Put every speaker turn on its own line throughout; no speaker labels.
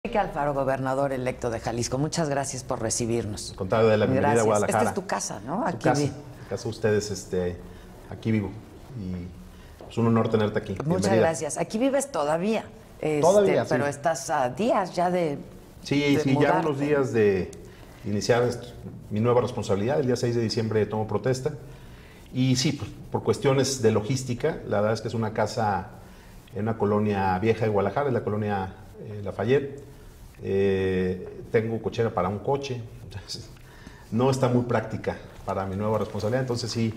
Enrique Alfaro, gobernador electo de Jalisco, muchas gracias por recibirnos.
Contrario de la bienvenida a Guadalajara.
Esta es tu casa, ¿no?
Aquí casa de ustedes, aquí vivo y es un honor tenerte aquí.
Muchas gracias. Aquí vives todavía.
Todavía, sí.
Pero estás a días ya de
Sí,
mudarte.
Ya unos días de iniciar mi nueva responsabilidad. El día 6 de diciembre tomo protesta. Y sí, pues, por cuestiones de logística, la verdad es que es una casa en una colonia vieja de Guadalajara, en la colonia Lafayette. Tengo cochera para un coche. Entonces, no está muy práctica para mi nueva responsabilidad. Entonces sí,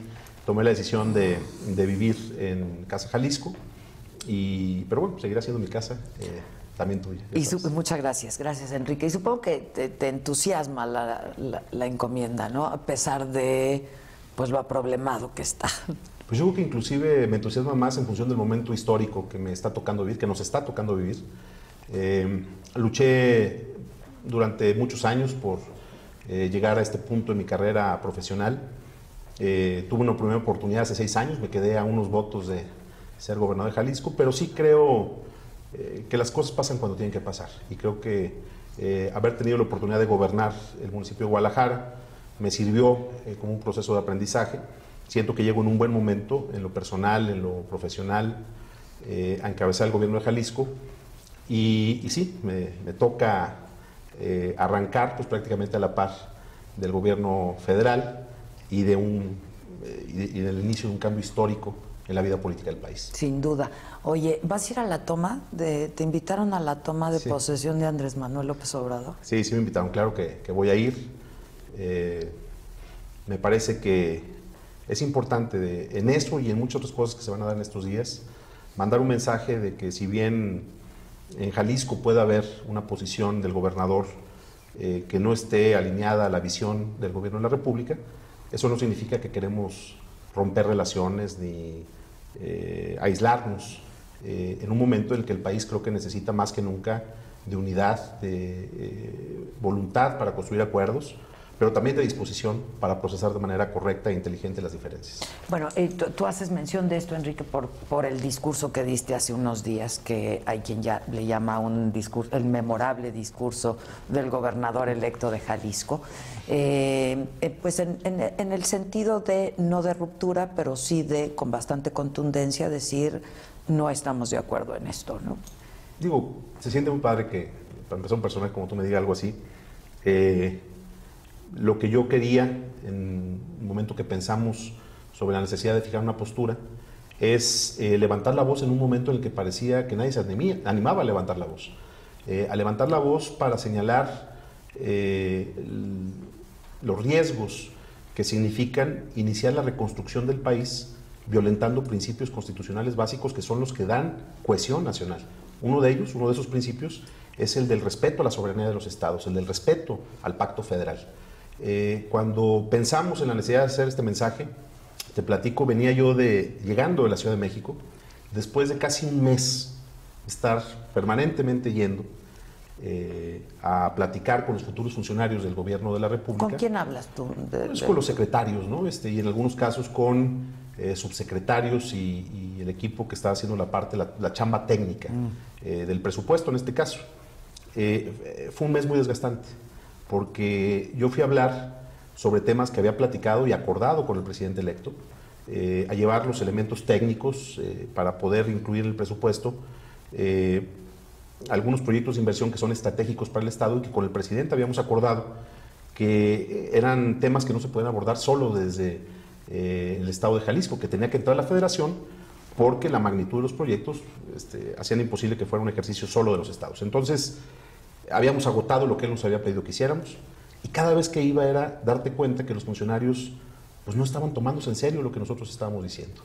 tomé la decisión de vivir en Casa Jalisco. Pero bueno, seguirá siendo mi casa, también tuya.
Muchas gracias Enrique. Y supongo que te entusiasma la encomienda, ¿no? A pesar de pues lo aproblemado que está.
Pues yo creo que inclusive me entusiasma más en función del momento histórico que me está tocando vivir, que nos está tocando vivir. Luché durante muchos años por llegar a este punto en mi carrera profesional. Tuve una primera oportunidad hace 6 años, me quedé a unos votos de ser gobernador de Jalisco, pero sí creo que las cosas pasan cuando tienen que pasar. Y creo que haber tenido la oportunidad de gobernar el municipio de Guadalajara me sirvió como un proceso de aprendizaje. Siento que llego en un buen momento, en lo personal, en lo profesional, a encabezar el gobierno de Jalisco. Y sí, me toca arrancar pues, prácticamente a la par del gobierno federal y del inicio de un cambio histórico en la vida política del país.
Sin duda. Oye, ¿vas a ir a la toma? ¿Te invitaron a la toma de posesión de Andrés Manuel López Obrador?
Sí, me invitaron, claro que voy a ir. Me parece que es importante en eso y en muchas otras cosas que se van a dar en estos días, mandar un mensaje de que si bien en Jalisco puede haber una posición del gobernador que no esté alineada a la visión del gobierno de la República, eso no significa que queremos romper relaciones ni aislarnos en un momento en el que el país creo que necesita más que nunca de unidad, de voluntad para construir acuerdos, pero también de disposición para procesar de manera correcta e inteligente las diferencias.
Bueno, tú haces mención de esto, Enrique, por el discurso que diste hace unos días, que hay quien ya le llama un discurso, el memorable discurso del gobernador electo de Jalisco, pues en el sentido de no de ruptura, pero sí de, con bastante contundencia, decir no estamos de acuerdo en esto, ¿no?
Digo, se siente muy padre que, para empezar, un personaje como tú me diga algo así. Lo que yo quería en el momento que pensamos sobre la necesidad de fijar una postura es levantar la voz en un momento en el que parecía que nadie se animaba a levantar la voz. A levantar la voz para señalar los riesgos que significan iniciar la reconstrucción del país violentando principios constitucionales básicos que son los que dan cohesión nacional. Uno de esos principios es el del respeto a la soberanía de los estados, el del respeto al pacto federal. Cuando pensamos en la necesidad de hacer este mensaje, te platico, venía yo llegando de la Ciudad de México, después de casi un mes estar permanentemente yendo a platicar con los futuros funcionarios del gobierno de la República.
¿Con quién hablas tú?
Pues con los secretarios, ¿no? Y en algunos casos con subsecretarios y el equipo que está haciendo la chamba técnica del presupuesto en este caso. Fue un mes muy desgastante, porque yo fui a hablar sobre temas que había platicado y acordado con el presidente electo, a llevar los elementos técnicos para poder incluir en el presupuesto algunos proyectos de inversión que son estratégicos para el Estado y que con el presidente habíamos acordado que eran temas que no se pueden abordar solo desde el Estado de Jalisco, que tenía que entrar la Federación porque la magnitud de los proyectos hacían imposible que fuera un ejercicio solo de los estados. Entonces, habíamos agotado lo que él nos había pedido que hiciéramos y cada vez que iba era darte cuenta que los funcionarios pues, no estaban tomándose en serio lo que nosotros estábamos diciendo,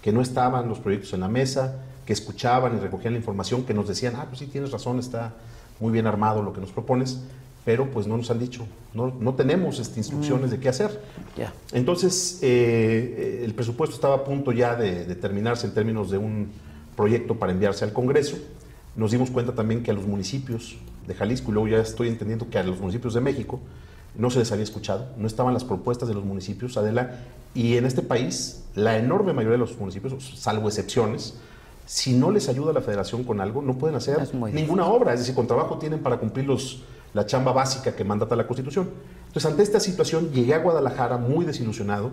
que no estaban los proyectos en la mesa, que escuchaban y recogían la información, que nos decían, pues sí, tienes razón, está muy bien armado lo que nos propones, pero pues no nos han dicho, no tenemos instrucciones de qué hacer.
Yeah.
Entonces, el presupuesto estaba a punto ya de terminarse en términos de un proyecto para enviarse al Congreso. Nos dimos cuenta también que a los municipios de Jalisco, y luego ya estoy entendiendo que a los municipios de México, no se les había escuchado, no estaban las propuestas de los municipios, Adela, y en este país, la enorme mayoría de los municipios, salvo excepciones, si no les ayuda a la federación con algo, no pueden hacer ninguna obra. Es decir, con trabajo tienen para cumplir la chamba básica que mandata la Constitución. Entonces, ante esta situación, llegué a Guadalajara muy desilusionado,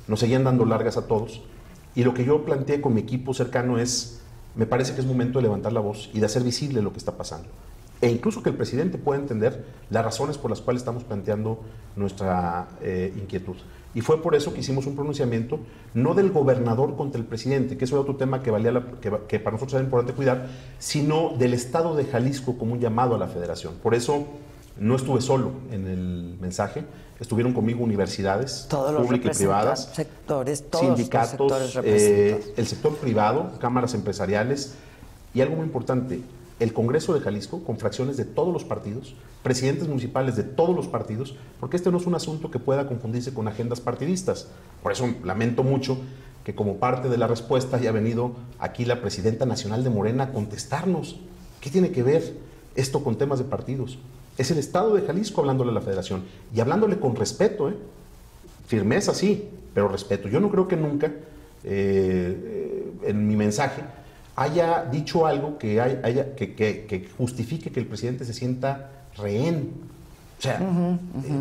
nos seguían dando largas a todos, y lo que yo planteé con mi equipo cercano es, me parece que es momento de levantar la voz y de hacer visible lo que está pasando. E incluso que el presidente pueda entender las razones por las cuales estamos planteando nuestra inquietud. Y fue por eso que hicimos un pronunciamiento, no del gobernador contra el presidente, que eso era otro tema que para nosotros era importante cuidar, sino del Estado de Jalisco como un llamado a la federación. Por eso no estuve solo en el mensaje, estuvieron conmigo universidades públicas y privadas,
sectores, todos
sindicatos,
los sectores
el sector privado, cámaras empresariales y algo muy importante, el Congreso de Jalisco, con fracciones de todos los partidos, presidentes municipales de todos los partidos, porque este no es un asunto que pueda confundirse con agendas partidistas. Por eso lamento mucho que como parte de la respuesta haya venido aquí la presidenta nacional de Morena a contestarnos. ¿Qué tiene que ver esto con temas de partidos? Es el Estado de Jalisco hablándole a la Federación y hablándole con respeto, firmeza sí, pero respeto. Yo no creo que nunca en mi mensaje haya dicho algo que justifique que el presidente se sienta rehén. O sea,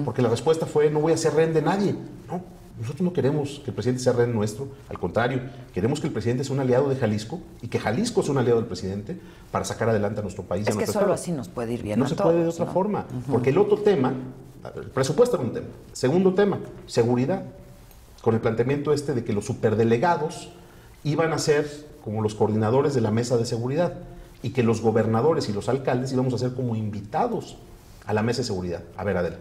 porque la respuesta fue, no voy a ser rehén de nadie. No, nosotros no queremos que el presidente sea rehén nuestro, al contrario, queremos que el presidente sea un aliado de Jalisco y que Jalisco sea un aliado del presidente para sacar adelante a nuestro país.
Es
y a
que
nuestro
solo
estado.
así nos puede ir bien
No
a
se
todos,
puede de otra
¿no?
forma, porque el otro tema, el presupuesto era un tema. Segundo tema, seguridad, con el planteamiento de que los superdelegados iban a ser como los coordinadores de la mesa de seguridad y que los gobernadores y los alcaldes íbamos a ser como invitados a la mesa de seguridad. A ver, Adela,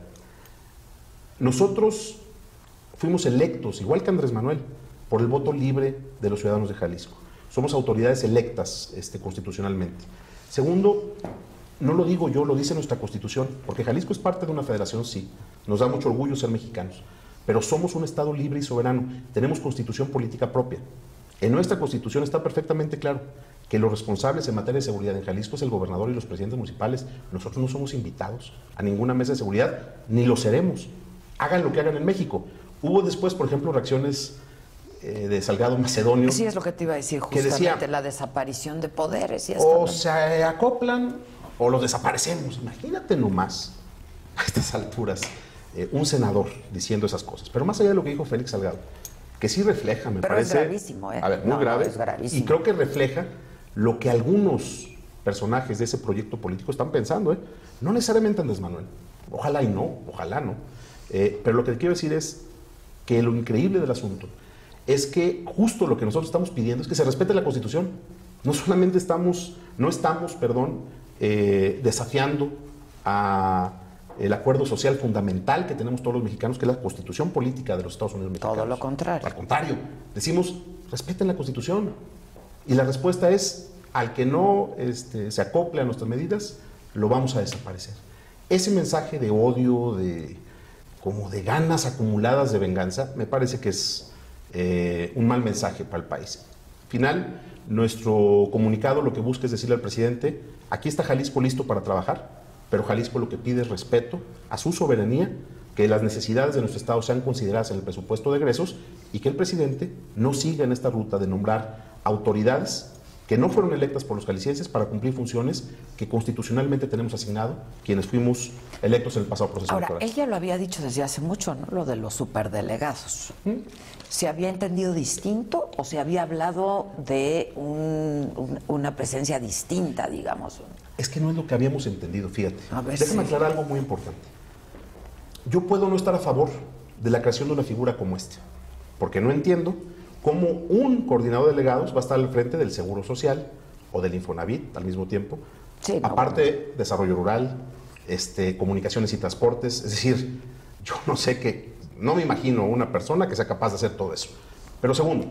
nosotros fuimos electos, igual que Andrés Manuel, por el voto libre de los ciudadanos de Jalisco. Somos autoridades electas constitucionalmente. Segundo, no lo digo yo, lo dice nuestra Constitución, porque Jalisco es parte de una federación, sí, nos da mucho orgullo ser mexicanos, pero somos un Estado libre y soberano, tenemos constitución política propia. En nuestra Constitución está perfectamente claro que los responsables en materia de seguridad en Jalisco es el gobernador y los presidentes municipales. Nosotros no somos invitados a ninguna mesa de seguridad, ni lo seremos. Hagan lo que hagan en México. Hubo después, por ejemplo, reacciones de Salgado Macedonio.
Sí, es lo que te iba a decir, justamente, decía, la desaparición de poderes. Y
o se acoplan o los desaparecemos. Imagínate nomás, a estas alturas, un senador diciendo esas cosas. Pero más allá de lo que dijo Félix Salgado, que sí refleja, me parece...
Pero es gravísimo, ¿eh?
A ver, muy grave.
No, es gravísimo.
Y creo que refleja lo que algunos personajes de ese proyecto político están pensando, ¿eh? No necesariamente Andrés Manuel. Ojalá y no, ojalá no. Pero lo que te quiero decir es que lo increíble del asunto es que justo lo que nosotros estamos pidiendo es que se respete la Constitución. No solamente estamos desafiando el acuerdo social fundamental que tenemos todos los mexicanos, que es la Constitución política de los Estados Unidos mexicanos.
Todo lo contrario.
Al contrario, decimos, respeten la Constitución. Y la respuesta es, al que no se acople a nuestras medidas, lo vamos a desaparecer. Ese mensaje de odio, como de ganas acumuladas de venganza, me parece que es un mal mensaje para el país. Al final, nuestro comunicado lo que busca es decirle al presidente, aquí está Jalisco listo para trabajar, pero Jalisco lo que pide es respeto a su soberanía, que las necesidades de nuestro Estado sean consideradas en el presupuesto de egresos y que el presidente no siga en esta ruta de nombrar autoridades que no fueron electas por los jaliscienses para cumplir funciones que constitucionalmente tenemos asignado quienes fuimos electos en el pasado proceso electoral.
Ahora, él ya lo había dicho desde hace mucho, ¿no? Lo de los superdelegados. ¿Se había entendido distinto o se había hablado de una presencia distinta, digamos?
Es que no es lo que habíamos entendido, fíjate. Déjame aclarar algo muy importante. Yo puedo no estar a favor de la creación de una figura como esta, porque no entiendo cómo un coordinador de delegados va a estar al frente del Seguro Social o del Infonavit al mismo tiempo. Sí, no, aparte, desarrollo rural, comunicaciones y transportes. Es decir, yo no me imagino una persona que sea capaz de hacer todo eso. Pero segundo,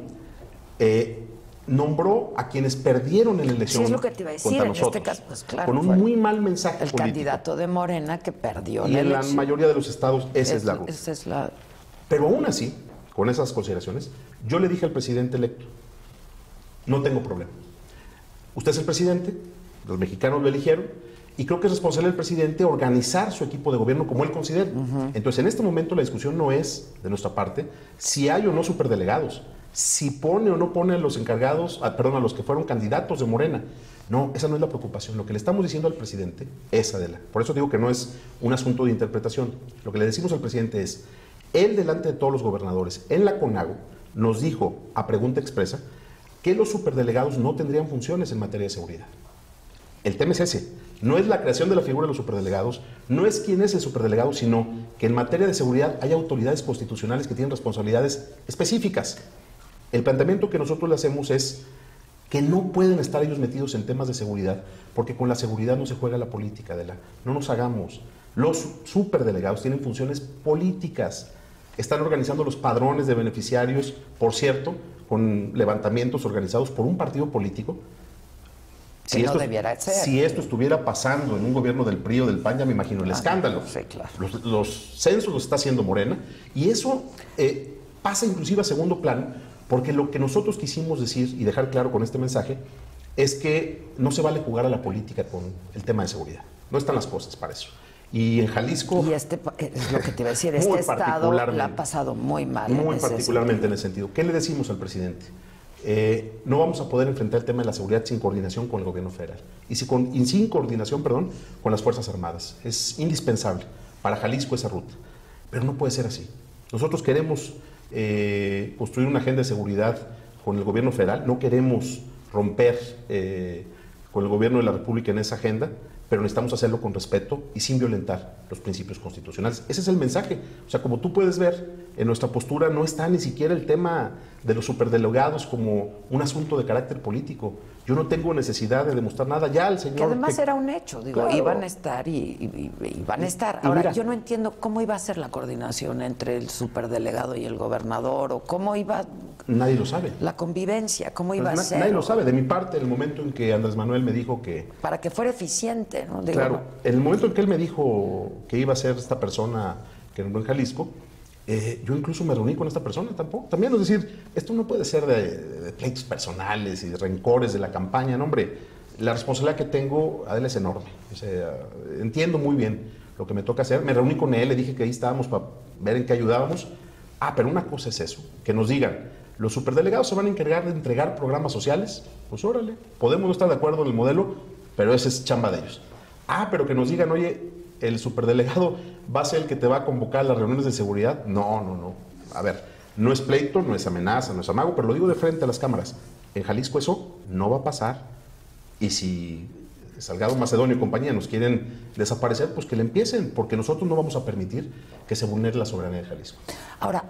nombró a quienes perdieron en la elección.
Sí, es lo que te iba a decir, en este caso, pues claro.
Con un muy mal mensaje
el
político.
Candidato de Morena que perdió
y
la
en
elección.
La mayoría de los estados esa es la ruta. Pero aún así, con esas consideraciones, yo le dije al presidente electo, no tengo problema. Usted es el presidente, los mexicanos lo eligieron, y creo que es responsable del presidente organizar su equipo de gobierno como él considere. Entonces, en este momento la discusión no es, de nuestra parte, si hay o no superdelegados, si pone o no pone a los encargados, a los que fueron candidatos de Morena. No, esa no es la preocupación. Lo que le estamos diciendo al presidente es, Adela, por eso digo que no es un asunto de interpretación. Lo que le decimos al presidente es, él delante de todos los gobernadores, en la CONAGO, nos dijo a pregunta expresa que los superdelegados no tendrían funciones en materia de seguridad. El tema es ese, no es la creación de la figura de los superdelegados, no es quién es el superdelegado, sino que en materia de seguridad hay autoridades constitucionales que tienen responsabilidades específicas. El planteamiento que nosotros le hacemos es que no pueden estar ellos metidos en temas de seguridad, porque con la seguridad no se juega la política, no nos hagamos. Los superdelegados tienen funciones políticas, están organizando los padrones de beneficiarios, por cierto, con levantamientos organizados por un partido político.
Si no debiera ser.
Si esto estuviera pasando en un gobierno del PRI o del PAN, ya me imagino el escándalo.
Sí, claro.
Los censos los está haciendo Morena, y eso pasa inclusive a segundo plano, porque lo que nosotros quisimos decir y dejar claro con este mensaje es que no se vale jugar a la política con el tema de seguridad. No están las cosas para eso. Y en Jalisco...
Y es lo que te iba a decir, este estado la ha pasado muy mal.
Muy particularmente en ese sentido. ¿Qué le decimos al presidente? No vamos a poder enfrentar el tema de la seguridad sin coordinación con el gobierno federal. Y sin coordinación, con las Fuerzas Armadas. Es indispensable para Jalisco esa ruta. Pero no puede ser así. Nosotros queremos construir una agenda de seguridad con el gobierno federal. No queremos romper con el gobierno de la República en esa agenda, pero necesitamos hacerlo con respeto y sin violentar los principios constitucionales. Ese es el mensaje. O sea, como tú puedes ver, en nuestra postura no está ni siquiera el tema de los superdelegados como un asunto de carácter político. Yo no tengo necesidad de demostrar nada. Ya el señor...
Que además era un hecho, digo, claro. Iban a estar y van a estar. Ahora, mira, yo no entiendo cómo iba a ser la coordinación entre el superdelegado y el gobernador, o cómo iba...
Nadie lo sabe.
La convivencia, cómo iba a ser.
Nadie lo sabe. De mi parte, el momento en que Andrés Manuel me dijo que...
Para que fuera eficiente, ¿no? Digo,
claro, en el momento en que él me dijo que iba a ser esta persona que nombró en Jalisco, yo incluso me reuní con esta persona también, es decir, esto no puede ser de pleitos personales y de rencores de la campaña, no, hombre, la responsabilidad que tengo, Adela, es enorme. O sea, entiendo muy bien lo que me toca hacer, me reuní con él, le dije que ahí estábamos para ver en qué ayudábamos. Pero una cosa es eso, que nos digan, los superdelegados se van a encargar de entregar programas sociales, pues órale, podemos no estar de acuerdo en el modelo, pero esa es chamba de ellos. Pero que nos digan, oye, el superdelegado va a ser el que te va a convocar a las reuniones de seguridad. No. A ver, no es pleito, no es amenaza, no es amago, pero lo digo de frente a las cámaras. En Jalisco eso no va a pasar. Y si Salgado Macedonio y compañía nos quieren desaparecer, pues que le empiecen, porque nosotros no vamos a permitir que se vulnere la soberanía de Jalisco.
Ahora,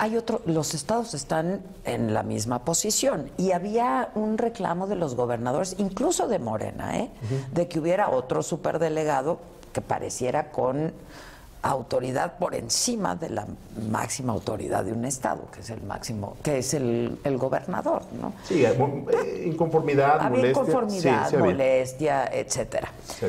los estados están en la misma posición y había un reclamo de los gobernadores, incluso de Morena, de que hubiera otro superdelegado que pareciera con autoridad por encima de la máxima autoridad de un estado, que es el máximo, que es el gobernador, ¿no?
Sí, inconformidad,
había
molestia.
Inconformidad,
sí,
molestia, etcétera.
Sí.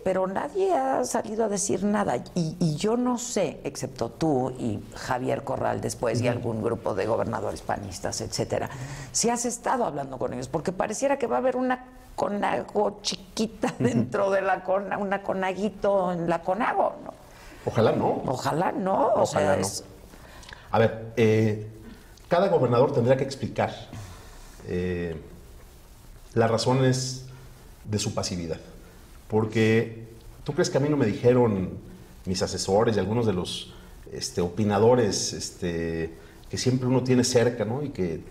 Pero nadie ha salido a decir nada y yo no sé, excepto tú y Javier Corral después y algún grupo de gobernadores panistas, etcétera, si has estado hablando con ellos, porque pareciera que va a haber una Conago chiquita dentro de una Conaguito en la Conago, ¿no?
Ojalá no.
Ojalá no.
Ojalá no. A ver, cada gobernador tendrá que explicar las razones de su pasividad. Porque, ¿tú crees que a mí no me dijeron mis asesores y algunos de los opinadores que siempre uno tiene cerca, ¿no? Y que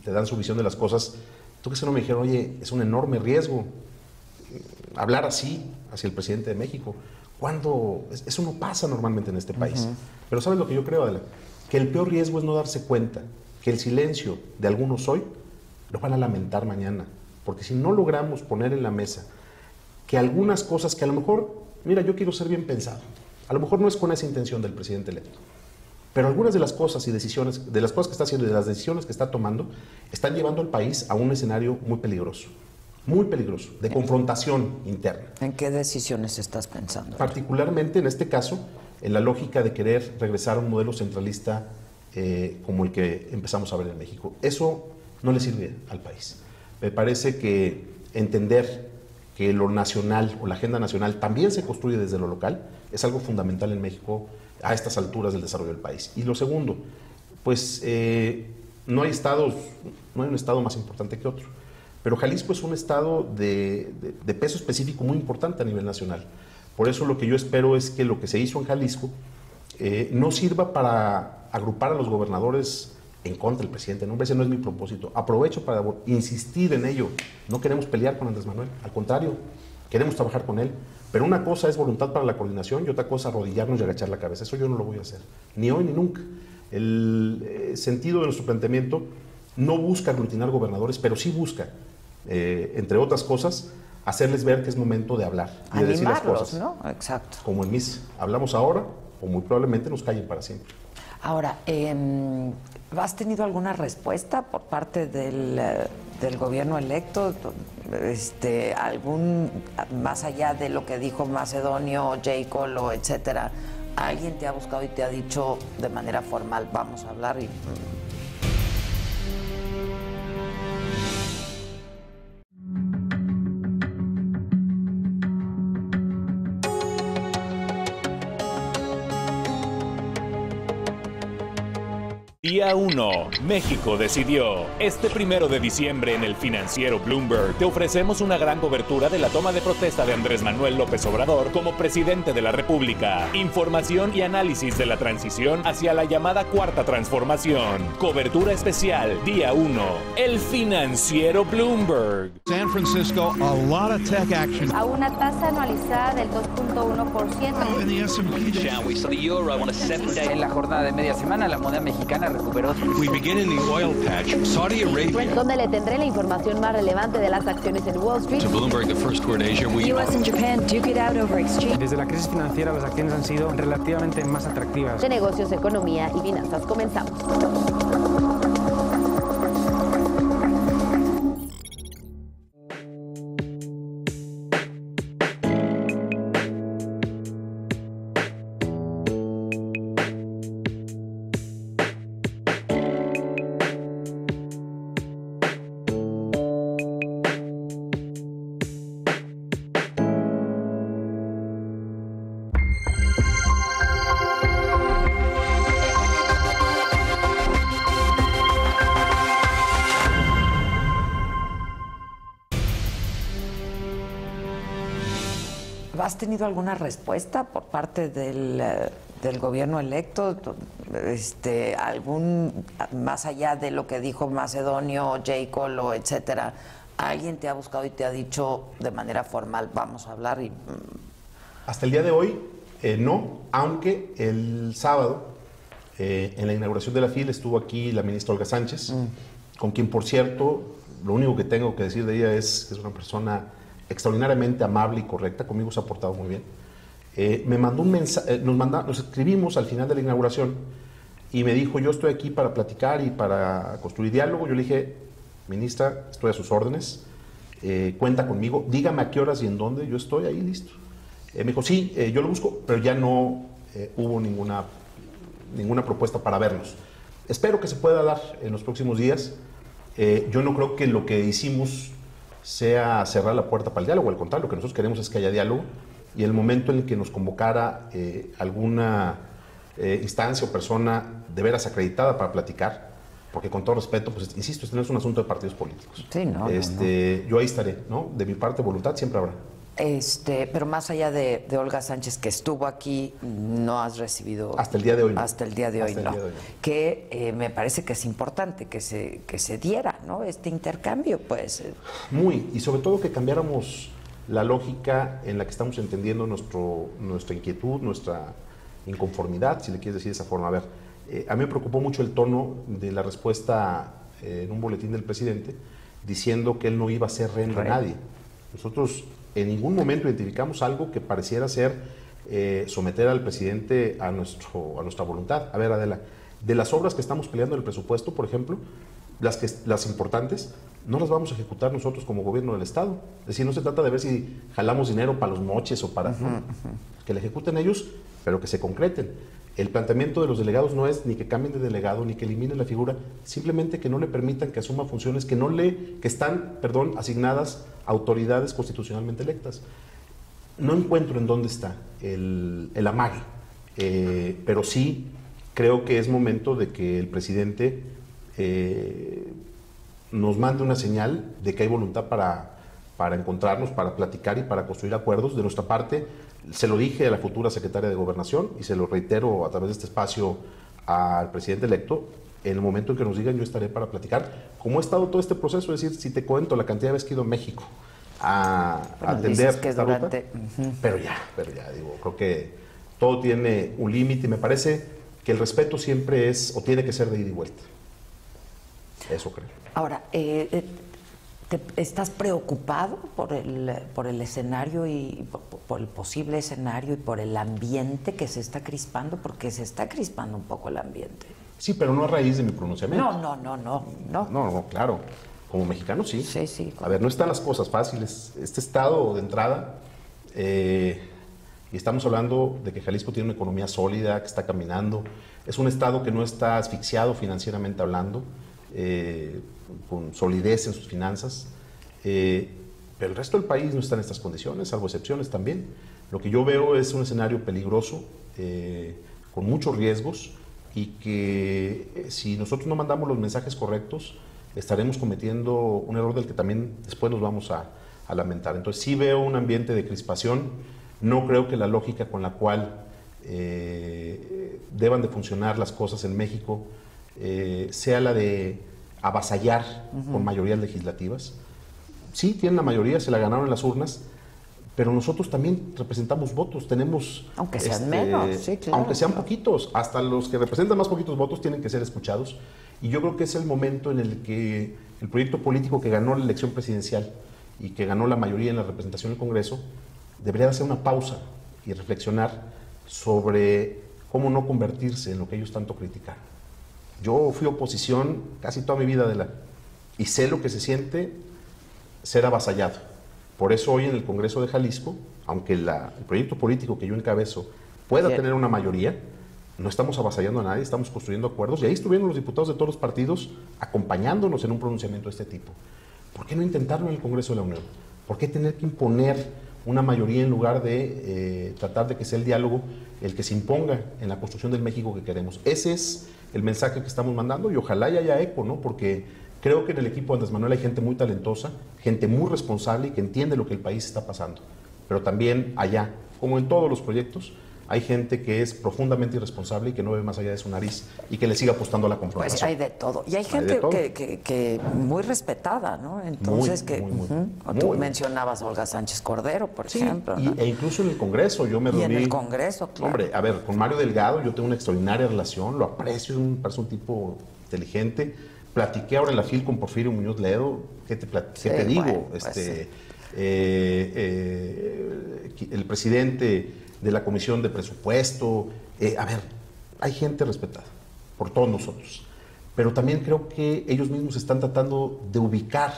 te dan su visión de las cosas? ¿Tú crees que no me dijeron, oye, es un enorme riesgo hablar así hacia el presidente de México? Cuando eso no pasa normalmente en este país. Pero ¿sabes lo que yo creo, Adela? Que el peor riesgo es no darse cuenta que el silencio de algunos hoy lo van a lamentar mañana. Porque si no logramos poner en la mesa que algunas cosas que a lo mejor, mira, yo quiero ser bien pensado, a lo mejor no es con esa intención del presidente electo, pero algunas de las cosas y decisiones, de las cosas que está haciendo y de las decisiones que está tomando, están llevando al país a un escenario muy peligroso, de confrontación interna.
¿En qué decisiones estás pensando?
Particularmente en este caso, en la lógica de querer regresar a un modelo centralista como el que empezamos a ver en México. Eso no le sirve al país. Me parece que entender que lo nacional o la agenda nacional también se construye desde lo local es algo fundamental en México a estas alturas del desarrollo del país. Y lo segundo, pues no hay un estado más importante que otro, pero Jalisco es un estado de peso específico muy importante a nivel nacional. Por eso lo que yo espero es que lo que se hizo en Jalisco no sirva para agrupar a los gobernadores en contra del presidente. No, ese no es mi propósito. Aprovecho para insistir en ello. No queremos pelear con Andrés Manuel, al contrario, queremos trabajar con él. Pero una cosa es voluntad para la coordinación y otra cosa arrodillarnos y agachar la cabeza. Eso yo no lo voy a hacer, ni hoy ni nunca. El sentido de nuestro planteamiento no busca aglutinar gobernadores, pero sí busca, entre otras cosas, hacerles ver que es momento de hablar y de decir las cosas.
¿No? Exacto.
Como en mis, hablamos ahora o muy probablemente nos callen para siempre.
Ahora, ¿has tenido alguna respuesta por parte del gobierno electo? Más allá de lo que dijo Macedonio, J. Colo, etcétera, ¿alguien te ha buscado y te ha dicho de manera formal, vamos a hablar?
Día 1. México decidió. Este 1 de diciembre en el financiero Bloomberg te ofrecemos una gran cobertura de la toma de protesta de Andrés Manuel López Obrador como presidente de la República. Información y análisis de la transición hacia la llamada Cuarta Transformación. Cobertura especial, Día 1. El financiero Bloomberg.
San Francisco, a lot of tech action.
A una tasa anualizada del 2.1%.
In the S&P.
Shall we? So the euro on a 7-day.
En la jornada de media semana, la moneda mexicana recuperó.
We begin in the oil patch. Saudi Arabia.
Donde le tendré la información más relevante de las acciones en Wall Street.
To Bloomberg, the first word Asia.
US and Japan duke it out over exchange.
Desde la crisis financiera, las acciones han sido relativamente más atractivas.
De negocios, economía y finanzas. Comenzamos.
¿Has tenido alguna respuesta por parte del gobierno electo? Más allá de lo que dijo Macedonio, J. Colo, etcétera, ¿alguien te ha buscado y te ha dicho de manera formal, vamos a hablar?
Hasta el día de hoy, no, aunque el sábado, en la inauguración de la FIL, estuvo aquí la ministra Olga Sánchez, con quien, por cierto, lo único que tengo que decir de ella es que es una persona extraordinariamente amable y correcta, conmigo se ha portado muy bien. Me mandó un mensaje, nos escribimos al final de la inauguración y me dijo, yo estoy aquí para platicar y para construir diálogo. Yo le dije, ministra, estoy a sus órdenes, cuenta conmigo, dígame a qué horas y en dónde, yo estoy ahí listo. Me dijo, sí, yo lo busco, pero ya no hubo ninguna propuesta para vernos. Espero que se pueda dar en los próximos días. Yo no creo que lo que hicimos sea cerrar la puerta para el diálogo, al contrario, lo que nosotros queremos es que haya diálogo y el momento en el que nos convocara alguna instancia o persona de veras acreditada para platicar, porque con todo respeto, pues insisto, este no es un asunto de partidos políticos.
Sí, no.
Yo ahí estaré, ¿no? De mi parte, voluntad siempre habrá.
Pero más allá de Olga Sánchez, que estuvo aquí, no has recibido...
Hasta el día de hoy no.
Hasta el día de hoy no. Que me parece que es importante que se diera, ¿no? Este intercambio, pues.
Muy, y sobre todo que cambiáramos la lógica en la que estamos entendiendo nuestra inquietud, nuestra inconformidad, si le quieres decir de esa forma. A ver, a mí me preocupó mucho el tono de la respuesta en un boletín del presidente, diciendo que él no iba a ser rehén de nadie. Nosotros en ningún momento identificamos algo que pareciera ser someter al presidente a nuestra voluntad. A ver, Adela, de las obras que estamos peleando en el presupuesto, por ejemplo, las importantes, no las vamos a ejecutar nosotros como gobierno del Estado. Es decir, no se trata de ver si jalamos dinero para los moches o para... Que le ejecuten ellos, pero que se concreten. El planteamiento de los delegados no es ni que cambien de delegado, ni que eliminen la figura, simplemente que no le permitan que asuma funciones que están asignadas a autoridades constitucionalmente electas. No encuentro en dónde está el amague, pero sí creo que es momento de que el presidente nos mande una señal de que hay voluntad para encontrarnos, para platicar y para construir acuerdos. De nuestra parte, se lo dije a la futura secretaria de Gobernación y se lo reitero a través de este espacio al presidente electo. En el momento en que nos digan, yo estaré para platicar. Como ha estado todo este proceso, es decir, si te cuento la cantidad de veces que he ido a México a atender
que
esta
durante...
ruta, pero ya, digo, creo que todo tiene un límite y me parece que el respeto siempre es, o tiene que ser de ida y vuelta. Eso creo.
Ahora, ¿estás preocupado por el escenario y por el posible escenario y por el ambiente que se está crispando? Porque se está crispando un poco el ambiente.
Sí, pero no a raíz de mi pronunciamiento.
No,
claro. Como mexicano, sí.
Sí.
A ver, no están las cosas fáciles. Este estado de entrada, y estamos hablando de que Jalisco tiene una economía sólida, que está caminando. Es un estado que no está asfixiado financieramente hablando, con solidez en sus finanzas. Pero el resto del país no está en estas condiciones, salvo excepciones también. Lo que yo veo es un escenario peligroso, con muchos riesgos, y que si nosotros no mandamos los mensajes correctos, estaremos cometiendo un error del que también después nos vamos a lamentar. Entonces sí veo un ambiente de crispación. No creo que la lógica con la cual deban de funcionar las cosas en México sea la de avasallar con mayorías legislativas. Sí, tienen la mayoría, se la ganaron en las urnas, pero nosotros también representamos votos, tenemos...
Aunque sean menos, sí, claro.
Aunque sean poquitos, hasta los que representan más poquitos votos tienen que ser escuchados. Y yo creo que es el momento en el que el proyecto político que ganó la elección presidencial y que ganó la mayoría en la representación del Congreso, debería hacer una pausa y reflexionar sobre cómo no convertirse en lo que ellos tanto critican. Yo fui oposición casi toda mi vida, y sé lo que se siente ser avasallado. Por eso hoy en el Congreso de Jalisco, aunque el proyecto político que yo encabezo pueda tener una mayoría, no estamos avasallando a nadie, estamos construyendo acuerdos, y ahí estuvieron los diputados de todos los partidos acompañándonos en un pronunciamiento de este tipo. ¿Por qué no intentarlo en el Congreso de la Unión? ¿Por qué tener que imponer una mayoría en lugar de tratar de que sea el diálogo el que se imponga en la construcción del México que queremos? Ese es el mensaje que estamos mandando, y ojalá y haya eco, ¿no? Porque creo que en el equipo de Andrés Manuel hay gente muy talentosa, gente muy responsable y que entiende lo que el país está pasando. Pero también allá, como en todos los proyectos, hay gente que es profundamente irresponsable y que no ve más allá de su nariz y que le sigue apostando a la confrontación.
Pues hay de todo. Y hay gente que muy respetada, ¿no? Entonces, tú mencionabas a Olga Sánchez Cordero, por ejemplo, ¿no?
E incluso en el Congreso, yo me reuní...
Y en el Congreso, claro.
Hombre, a ver, con Mario Delgado yo tengo una extraordinaria relación, lo aprecio, parece un tipo inteligente. Platiqué ahora en la FIL con Porfirio Muñoz Ledo. ¿Qué te digo?
Bueno, pues
el presidente de la Comisión de Presupuesto. A ver, hay gente respetada por todos nosotros, pero también creo que ellos mismos están tratando de ubicar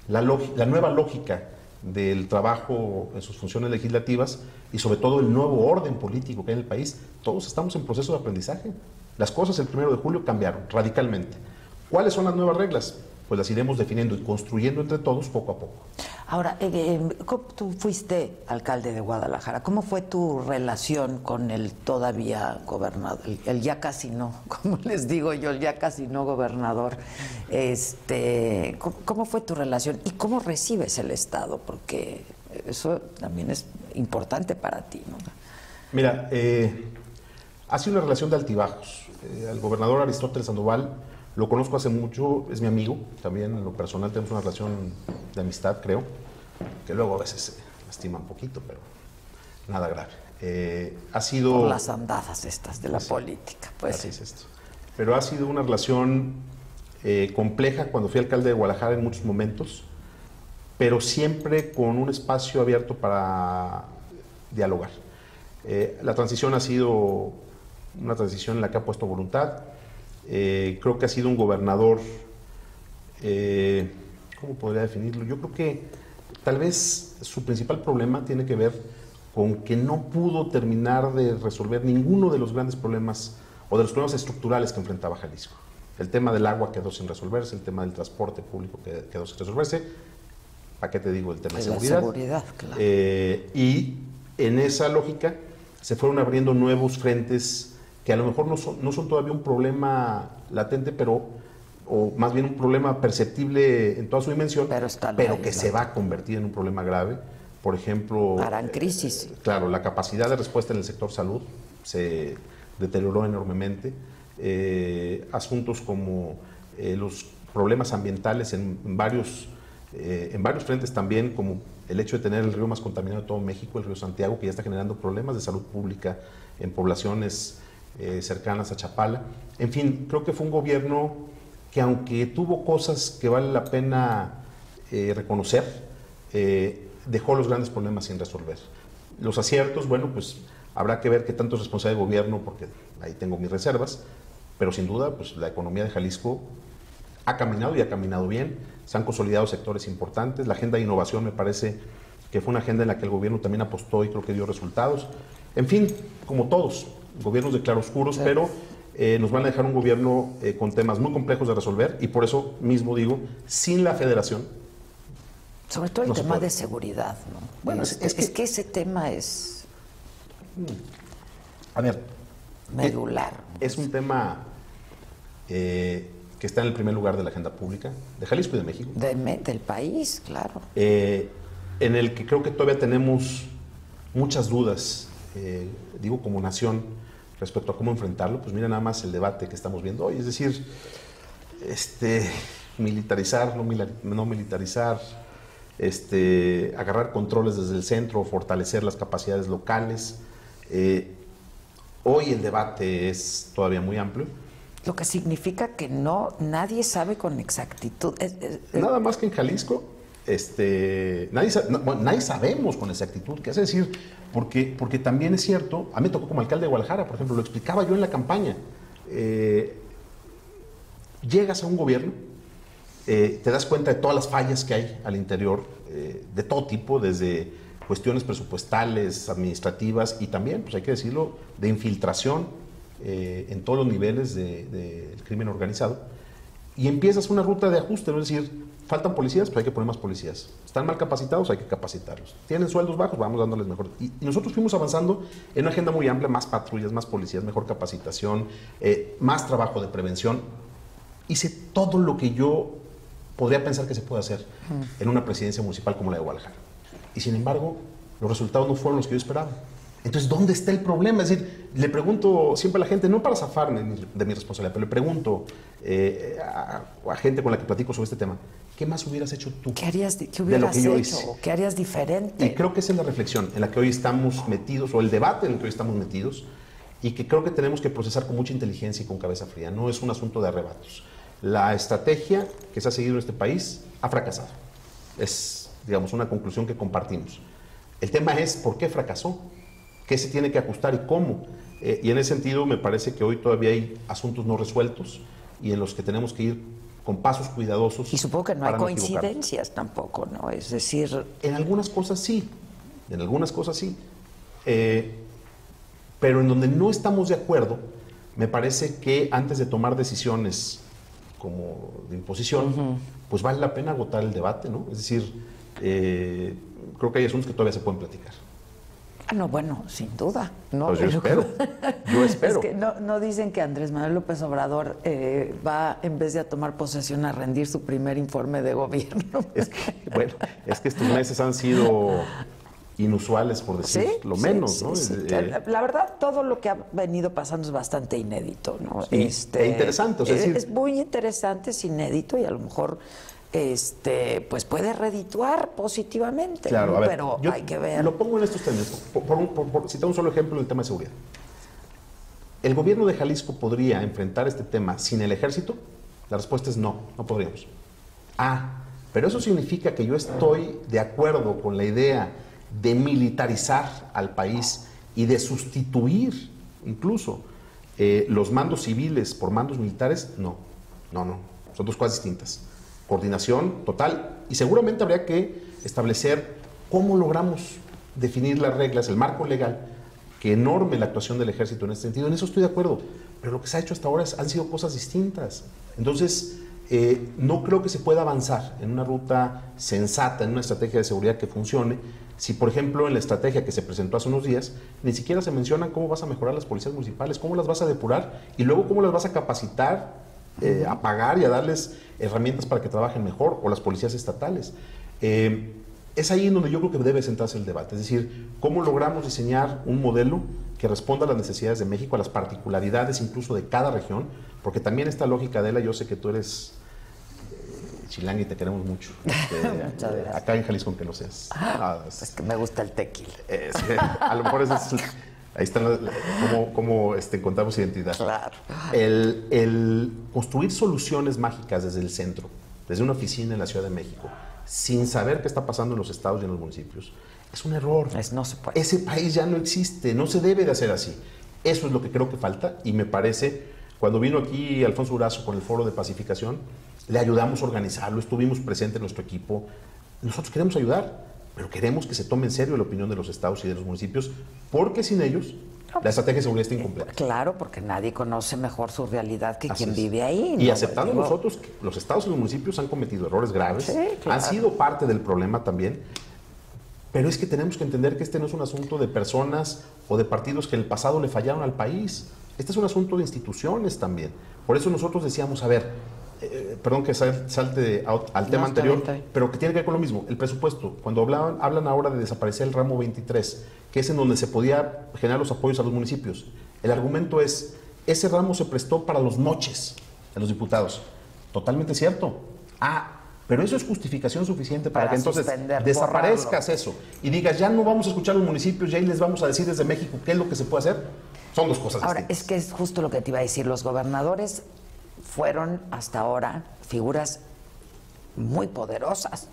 la nueva lógica del trabajo en sus funciones legislativas y sobre todo el nuevo orden político que hay en el país. Todos estamos en proceso de aprendizaje. Las cosas el 1 de julio cambiaron radicalmente. ¿Cuáles son las nuevas reglas? Pues las iremos definiendo y construyendo entre todos poco a poco.
Ahora, tú fuiste alcalde de Guadalajara. ¿Cómo fue tu relación con el todavía gobernador, el ya casi no, como les digo yo, el ya casi no gobernador? ¿Cómo fue tu relación y cómo recibes el Estado? Porque eso también es importante para ti, ¿no?
Mira, ha sido una relación de altibajos. El gobernador Aristóteles Sandoval lo conozco hace mucho, es mi amigo, también en lo personal tenemos una relación de amistad, creo, que luego a veces se lastima un poquito, pero nada grave. Ha sido...
Por las andadas estas de la política, pues.
Así es esto. Pero ha sido una relación compleja cuando fui alcalde de Guadalajara en muchos momentos, pero siempre con un espacio abierto para dialogar. La transición ha sido una transición en la que ha puesto voluntad. Creo que ha sido un gobernador, ¿cómo podría definirlo? Yo creo que tal vez su principal problema tiene que ver con que no pudo terminar de resolver ninguno de los grandes problemas o de los problemas estructurales que enfrentaba Jalisco. El tema del agua quedó sin resolverse, el tema del transporte público quedó sin resolverse. ¿Para qué te digo? El tema de seguridad.
Seguridad, claro.
Y en esa lógica se fueron abriendo nuevos frentes que a lo mejor no son todavía un problema latente, pero o más bien un problema perceptible en toda su dimensión, pero que se va a convertir en un problema grave. Por ejemplo,
harán crisis.
Claro, la capacidad de respuesta en el sector salud se deterioró enormemente. Asuntos como los problemas ambientales en varios frentes también, como el hecho de tener el río más contaminado de todo México, el río Santiago, que ya está generando problemas de salud pública en poblaciones cercanas a Chapala. En fin, creo que fue un gobierno que, aunque tuvo cosas que vale la pena reconocer, dejó los grandes problemas sin resolver. Los aciertos, bueno, pues habrá que ver qué tanto es responsabilidad del gobierno, porque ahí tengo mis reservas, pero sin duda, pues la economía de Jalisco ha caminado y ha caminado bien, se han consolidado sectores importantes, la agenda de innovación me parece que fue una agenda en la que el gobierno también apostó y creo que dio resultados. En fin, como todos, gobiernos de claroscuros, pero nos van a dejar un gobierno con temas muy complejos de resolver y por eso mismo digo, sin la federación.
Sobre todo el tema de seguridad, ¿no?
Bueno,
es que ese tema es...
A ver,
medular.
Es un tema que está en el primer lugar de la agenda pública de Jalisco y de México.
Del país, claro.
En el que creo que todavía tenemos muchas dudas, digo como nación, respecto a cómo enfrentarlo. Pues mira nada más el debate que estamos viendo hoy, es decir, militarizar, no militarizar, agarrar controles desde el centro, fortalecer las capacidades locales. Hoy el debate es todavía muy amplio.
Lo que significa que nadie sabe con exactitud.
Nada más que en Jalisco, nadie sabemos con exactitud qué hace, decir, porque también es cierto, a mí me tocó como alcalde de Guadalajara, por ejemplo, lo explicaba yo en la campaña. Llegas a un gobierno, te das cuenta de todas las fallas que hay al interior, de todo tipo, desde cuestiones presupuestales, administrativas y también, pues hay que decirlo, de infiltración en todos los niveles del crimen organizado. Y empiezas una ruta de ajuste, ¿no? Es decir, faltan policías, pues hay que poner más policías. Están mal capacitados, hay que capacitarlos. Tienen sueldos bajos, vamos dándoles mejor. Y nosotros fuimos avanzando en una agenda muy amplia, más patrullas, más policías, mejor capacitación, más trabajo de prevención. Hice todo lo que yo podría pensar que se puede hacer en una presidencia municipal como la de Guadalajara. Y sin embargo, los resultados no fueron los que yo esperaba. Entonces, ¿dónde está el problema? Es decir, le pregunto siempre a la gente, no para zafarme de mi responsabilidad, pero le pregunto a gente con la que platico sobre este tema, ¿qué más hubieras hecho tú?
¿Qué hubieras hecho? ¿Qué harías diferente?
Y creo que esa es la reflexión en la que hoy estamos metidos, o el debate en el que hoy estamos metidos, y que creo que tenemos que procesar con mucha inteligencia y con cabeza fría. No es un asunto de arrebatos. La estrategia que se ha seguido en este país ha fracasado. Es, digamos, una conclusión que compartimos. El tema es por qué fracasó, qué se tiene que ajustar y cómo. Y en ese sentido me parece que hoy todavía hay asuntos no resueltos y en los que tenemos que ir con pasos cuidadosos.
Y supongo que no hay coincidencias tampoco, ¿no? Es decir...
En algunas cosas sí, pero en donde no estamos de acuerdo, me parece que antes de tomar decisiones como de imposición, pues vale la pena agotar el debate, ¿no? Es decir, creo que hay asuntos que todavía se pueden platicar.
No, bueno, sin duda. No,
pues yo espero.
Es que no dicen que Andrés Manuel López Obrador va, en vez de a tomar posesión, a rendir su primer informe de gobierno.
Es que estos meses han sido inusuales, por decir lo menos, ¿no?
Sí. La verdad, todo lo que ha venido pasando es bastante inédito, ¿no?
E interesante. O sea,
es muy interesante, es inédito y a lo mejor... pues puede redituar positivamente,
claro,
¿no?
A ver,
pero hay que ver.
Lo pongo en estos términos, por citar un solo ejemplo en el tema de seguridad. ¿El gobierno de Jalisco podría enfrentar este tema sin el ejército? La respuesta es no podríamos. Pero eso significa que yo estoy de acuerdo con la idea de militarizar al país y de sustituir incluso los mandos civiles por mandos militares. No, son dos cosas distintas. Coordinación total, y seguramente habría que establecer cómo logramos definir las reglas, el marco legal que norme la actuación del ejército en este sentido. En eso estoy de acuerdo, pero lo que se ha hecho hasta ahora han sido cosas distintas. Entonces, no creo que se pueda avanzar en una ruta sensata, en una estrategia de seguridad que funcione, si, por ejemplo, en la estrategia que se presentó hace unos días, ni siquiera se menciona cómo vas a mejorar las policías municipales, cómo las vas a depurar y luego cómo las vas a capacitar a pagar y a darles herramientas para que trabajen mejor, o las policías estatales. Es ahí en donde yo creo que debe centrarse el debate, es decir, cómo logramos diseñar un modelo que responda a las necesidades de México, a las particularidades incluso de cada región, porque también esta lógica, Adela, yo sé que tú eres chilanga y te queremos mucho. Acá en Jalisco, aunque no seas.
Es que me gusta el tequila.
A lo mejor ahí está cómo encontramos identidad.
Claro.
El construir soluciones mágicas desde el centro, desde una oficina en la Ciudad de México, sin saber qué está pasando en los estados y en los municipios, es un error.
No se puede.
Ese país ya no existe, no se debe de hacer así. Eso es lo que creo que falta, y me parece, cuando vino aquí Alfonso Durazo con el Foro de Pacificación, le ayudamos a organizarlo, estuvimos presentes en nuestro equipo. Nosotros queremos ayudar, pero queremos que se tome en serio la opinión de los estados y de los municipios, porque sin ellos la estrategia de seguridad está incompleta.
Claro, porque nadie conoce mejor su realidad que
Así
quien
es.
vive ahí.
Y aceptando nosotros que los estados y los municipios han cometido errores graves, han sido parte del problema también, pero es que tenemos que entender que este no es un asunto de personas o de partidos que en el pasado le fallaron al país. Este es un asunto de instituciones también. Por eso nosotros decíamos, a ver, perdón que salte al tema anterior,
está bien.
pero que tiene que ver con lo mismo, el presupuesto. Cuando hablan ahora de desaparecer el ramo 23, que es en donde se podía generar los apoyos a los municipios, el argumento es, ese ramo se prestó para los moches de los diputados. Totalmente cierto. Pero eso es justificación suficiente para que entonces desaparezcas eso y digas, ya no vamos a escuchar a los municipios, ya ahí les vamos a decir desde México qué es lo que se puede hacer. Son dos cosas
Ahora,
distintas.
es que es justo lo que te iba a decir. Los gobernadores fueron hasta ahora figuras muy poderosas.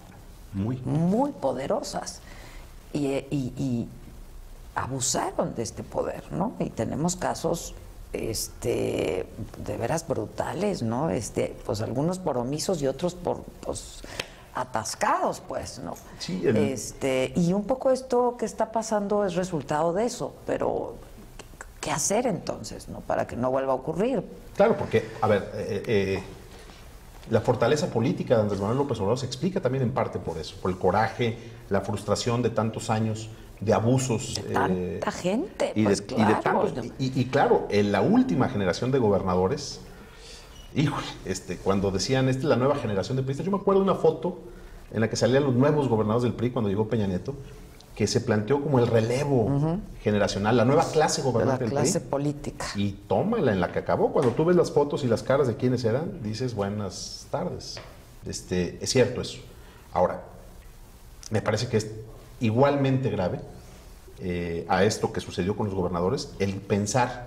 Muy poderosas. Y abusaron de este poder, ¿no? Y tenemos casos de veras brutales, ¿no? Pues algunos por omisos y otros por atascados, pues, ¿no?
Sí,
y un poco esto que está pasando es resultado de eso, pero ¿qué hacer entonces, no? Para que no vuelva a ocurrir.
Claro, porque, a ver, la fortaleza política de Andrés Manuel López Obrador se explica también en parte por eso, por el coraje, la frustración de tantos años de abusos.
De tanta gente,
y
pues,
de tantos. Y claro, en la última generación de gobernadores, híjole, cuando decían, esta es la nueva generación de priistas, yo me acuerdo de una foto en la que salían los nuevos gobernadores del PRI cuando llegó Peña Nieto, que se planteó como el relevo generacional, la nueva clase gobernante del PRI.
La clase política.
Y tómala en la que acabó. Cuando tú ves las fotos y las caras de quienes eran, dices, buenas tardes. Es cierto eso. Ahora, me parece que es igualmente grave a esto que sucedió con los gobernadores, el pensar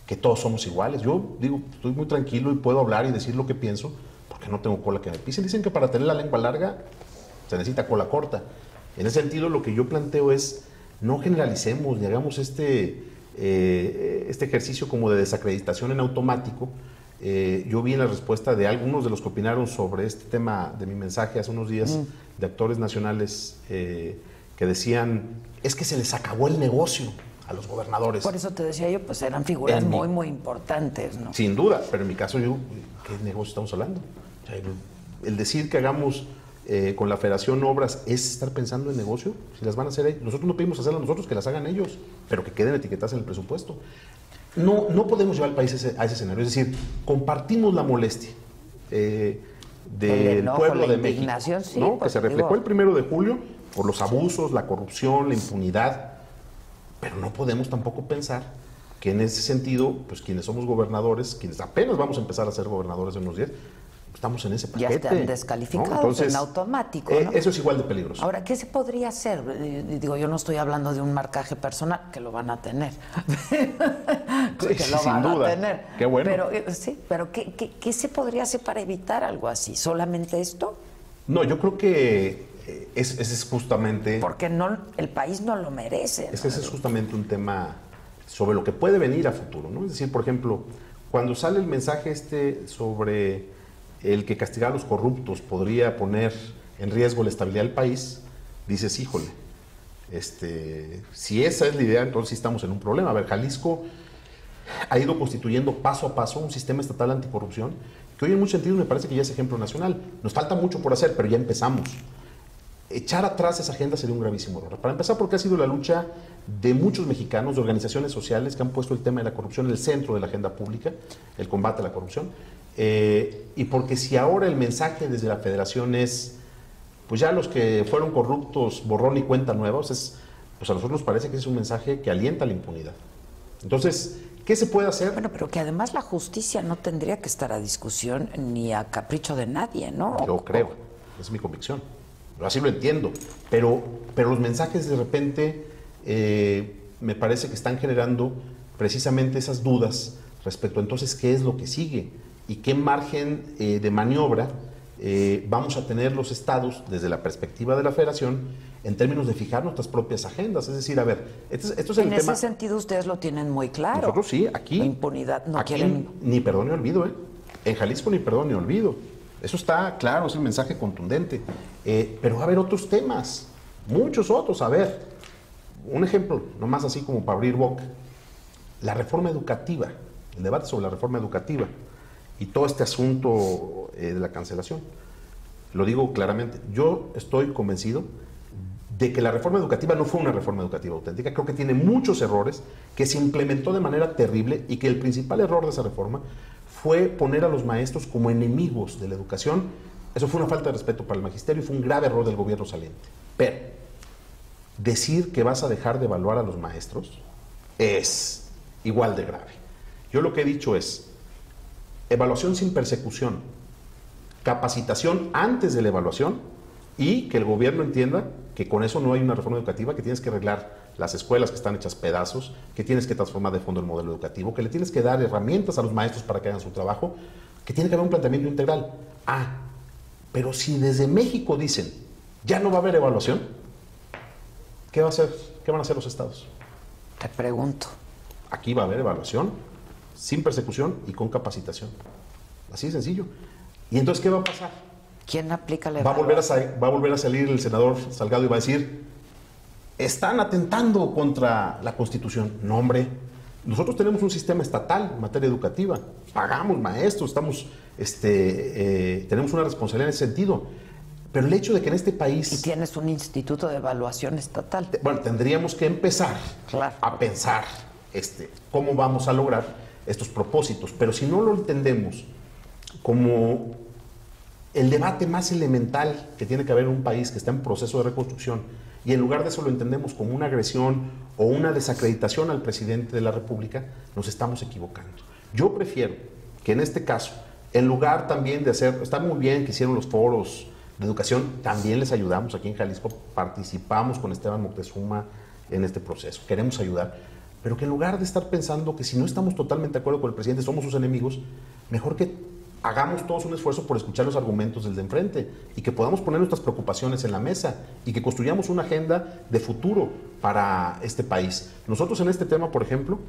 que todos somos iguales. Yo digo, estoy muy tranquilo y puedo hablar y decir lo que pienso, porque no tengo cola que me pisen. Dicen que para tener la lengua larga se necesita cola corta. En ese sentido, lo que yo planteo es, no generalicemos ni hagamos este ejercicio como de desacreditación en automático. Yo vi en la respuesta de algunos de los que opinaron sobre este tema de mi mensaje hace unos días, de actores nacionales que decían, es que se les acabó el negocio a los gobernadores.
Por eso te decía yo, pues eran figuras muy importantes, ¿no?
Sin duda, pero en mi caso yo, ¿qué negocio estamos hablando? O sea, el decir que hagamos con la Federación obras es estar pensando en negocio, si las van a hacer ellos. Nosotros no pedimos hacerlas nosotros, que las hagan ellos, pero que queden etiquetadas en el presupuesto. No podemos llevar al país a ese escenario, es decir, compartimos la molestia del pueblo de México,
sí,
¿no? Que se reflejó el 1 de julio por los abusos, la corrupción, la impunidad, pero no podemos tampoco pensar que en ese sentido, pues quienes somos gobernadores, quienes apenas vamos a empezar a ser gobernadores en unos días, estamos en ese paquete.
Ya están descalificados, ¿no? Entonces, en automático, ¿no?
Eso es igual de peligroso.
Ahora, ¿qué se podría hacer? Digo, yo no estoy hablando de un marcaje personal, que lo van a tener.
Sí,
que lo van
sin duda.
a tener.
Qué bueno.
Pero ¿qué se podría hacer para evitar algo así? ¿Solamente esto?
No, yo creo que ese es justamente...
Porque el país no lo merece, ¿no?
Ese es justamente un tema sobre lo que puede venir a futuro, ¿no? Es decir, por ejemplo, cuando sale el mensaje sobre el que castigar a los corruptos podría poner en riesgo la estabilidad del país, dices, híjole, si esa es la idea, entonces sí estamos en un problema. A ver, Jalisco ha ido constituyendo paso a paso un sistema estatal anticorrupción que hoy en muchos sentidos me parece que ya es ejemplo nacional. Nos falta mucho por hacer, pero ya empezamos. echar atrás esa agenda sería un gravísimo error. Para empezar, porque ha sido la lucha de muchos mexicanos, de organizaciones sociales que han puesto el tema de la corrupción en el centro de la agenda pública, el combate a la corrupción, y porque si ahora el mensaje desde la Federación es, pues ya los que fueron corruptos, borrón y cuenta nueva, pues a nosotros nos parece que es un mensaje que alienta la impunidad. Entonces, ¿qué se puede hacer?
Bueno, pero que además la justicia no tendría que estar a discusión ni a capricho de nadie, ¿no?
Yo creo, es mi convicción. Así lo entiendo. Pero los mensajes de repente me parece que están generando precisamente esas dudas respecto a entonces qué es lo que sigue y qué margen de maniobra vamos a tener los estados desde la perspectiva de la Federación en términos de fijar nuestras propias agendas. Es decir, a ver, esto es el tema.
En ese sentido ustedes lo tienen muy claro.
Nosotros sí, aquí.
La impunidad no
aquí
quieren.
Ni perdón ni olvido, ¿eh? En Jalisco ni perdón ni olvido. Eso está claro, es el mensaje contundente. Pero va a haber otros temas, muchos otros. A ver, un ejemplo, nomás así como para abrir boca. La reforma educativa, el debate sobre la reforma educativa y todo este asunto de la cancelación. Lo digo claramente, yo estoy convencido de que la reforma educativa no fue una reforma educativa auténtica. Creo que tiene muchos errores, que se implementó de manera terrible y que el principal error de esa reforma fue poner a los maestros como enemigos de la educación. Eso fue una falta de respeto para el magisterio y fue un grave error del gobierno saliente. Pero decir que vas a dejar de evaluar a los maestros es igual de grave. Yo lo que he dicho es evaluación sin persecución, capacitación antes de la evaluación y que el gobierno entienda que con eso no hay una reforma educativa, que tienes que arreglar las escuelas que están hechas pedazos, que tienes que transformar de fondo el modelo educativo, que le tienes que dar herramientas a los maestros para que hagan su trabajo, que tiene que haber un planteamiento integral. Pero si desde México dicen, ya no va a haber evaluación, ¿qué van a hacer los estados?
Te pregunto.
Aquí va a haber evaluación, sin persecución y con capacitación. Así de sencillo. ¿Y entonces qué va a pasar?
¿Quién aplica la
evaluación? Va a volver a salir el senador Salgado y va a decir, están atentando contra la Constitución. No, hombre, nosotros tenemos un sistema estatal en materia educativa, pagamos maestros, tenemos una responsabilidad en ese sentido. Pero el hecho de que en este país...
Y tienes un instituto de evaluación estatal.
Bueno, tendríamos que empezar a pensar cómo vamos a lograr estos propósitos. Pero si no lo entendemos como el debate más elemental que tiene que haber en un país que está en proceso de reconstrucción, y en lugar de eso lo entendemos como una agresión o una desacreditación al presidente de la República, nos estamos equivocando. Yo prefiero que en este caso, en lugar también de hacer, está muy bien que hicieron los foros de educación, también les ayudamos aquí en Jalisco, participamos con Esteban Moctezuma en este proceso, queremos ayudar, pero que en lugar de estar pensando que si no estamos totalmente de acuerdo con el presidente somos sus enemigos, mejor que hagamos todos un esfuerzo por escuchar los argumentos del de enfrente y que podamos poner nuestras preocupaciones en la mesa y que construyamos una agenda de futuro para este país. Nosotros en este tema, por ejemplo,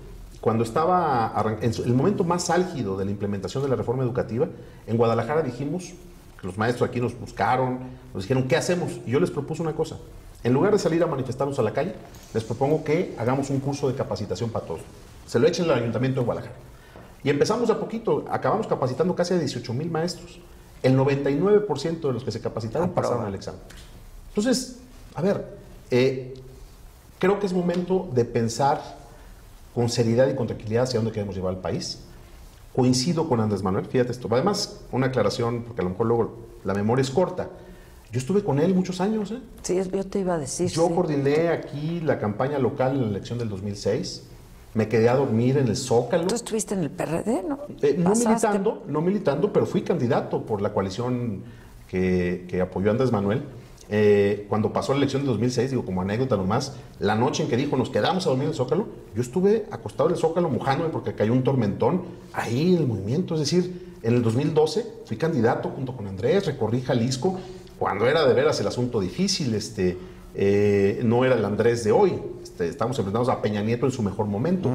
cuando estaba en el momento más álgido de la implementación de la reforma educativa, en Guadalajara dijimos, que los maestros aquí nos buscaron, nos dijeron, ¿qué hacemos? Y yo les propuse una cosa. En lugar de salir a manifestarnos a la calle, les propongo que hagamos un curso de capacitación para todos. Se lo echen al Ayuntamiento de Guadalajara. Y empezamos a poquito, acabamos capacitando casi a 18,000 maestros. El 99% de los que se capacitaron pasaron el examen. Entonces, a ver, creo que es momento de pensar con seriedad y con tranquilidad hacia dónde queremos llevar al país. Coincido con Andrés Manuel, fíjate esto. Además, una aclaración, porque a lo mejor luego la memoria es corta. Yo estuve con él muchos años.
Sí, yo te iba a decir.
Yo coordiné aquí la campaña local en la elección del 2006. Me quedé a dormir en el Zócalo.
¿Tú estuviste en el PRD, no?
No militando, pero fui candidato por la coalición que apoyó a Andrés Manuel. Cuando pasó la elección de 2006, digo, como anécdota nomás, la noche en que dijo, nos quedamos a dormir en el Zócalo, yo estuve acostado en el Zócalo mojándome porque cayó un tormentón ahí en el movimiento. Es decir, en el 2012 fui candidato junto con Andrés, recorrí Jalisco, cuando era de veras el asunto difícil, no era el Andrés de hoy. Estamos enfrentados a Peña Nieto en su mejor momento.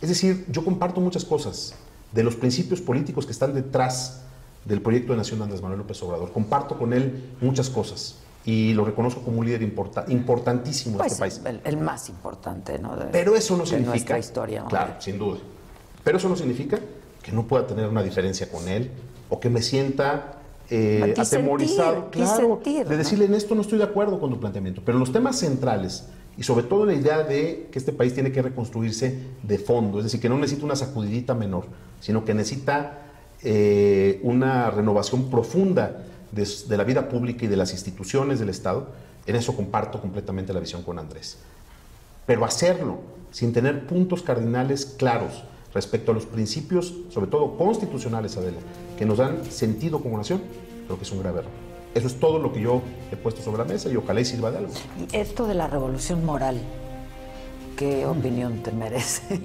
Es decir, yo comparto muchas cosas de los principios políticos que están detrás del proyecto de nación de Andrés Manuel López Obrador. Comparto con él muchas cosas y lo reconozco como un líder importantísimo de este país.
El más importante, ¿no?
Pero eso no significa...
nuestra historia. ¿No?
Claro, sin duda. Pero eso no significa que no pueda tener una diferencia con él o que me sienta atemorizado, de decirle, en esto no estoy de acuerdo con tu planteamiento, pero los temas centrales, y sobre todo la idea de que este país tiene que reconstruirse de fondo, es decir, que no necesita una sacudidita menor, sino que necesita una renovación profunda de la vida pública y de las instituciones del Estado. En eso comparto completamente la visión con Andrés. Pero hacerlo sin tener puntos cardinales claros respecto a los principios, sobre todo constitucionales, Adela, que nos dan sentido como nación, creo que es un grave error. Eso es todo lo que yo he puesto sobre la mesa y ojalá y sirva de algo.
Y esto de la revolución moral, ¿qué opinión te merece?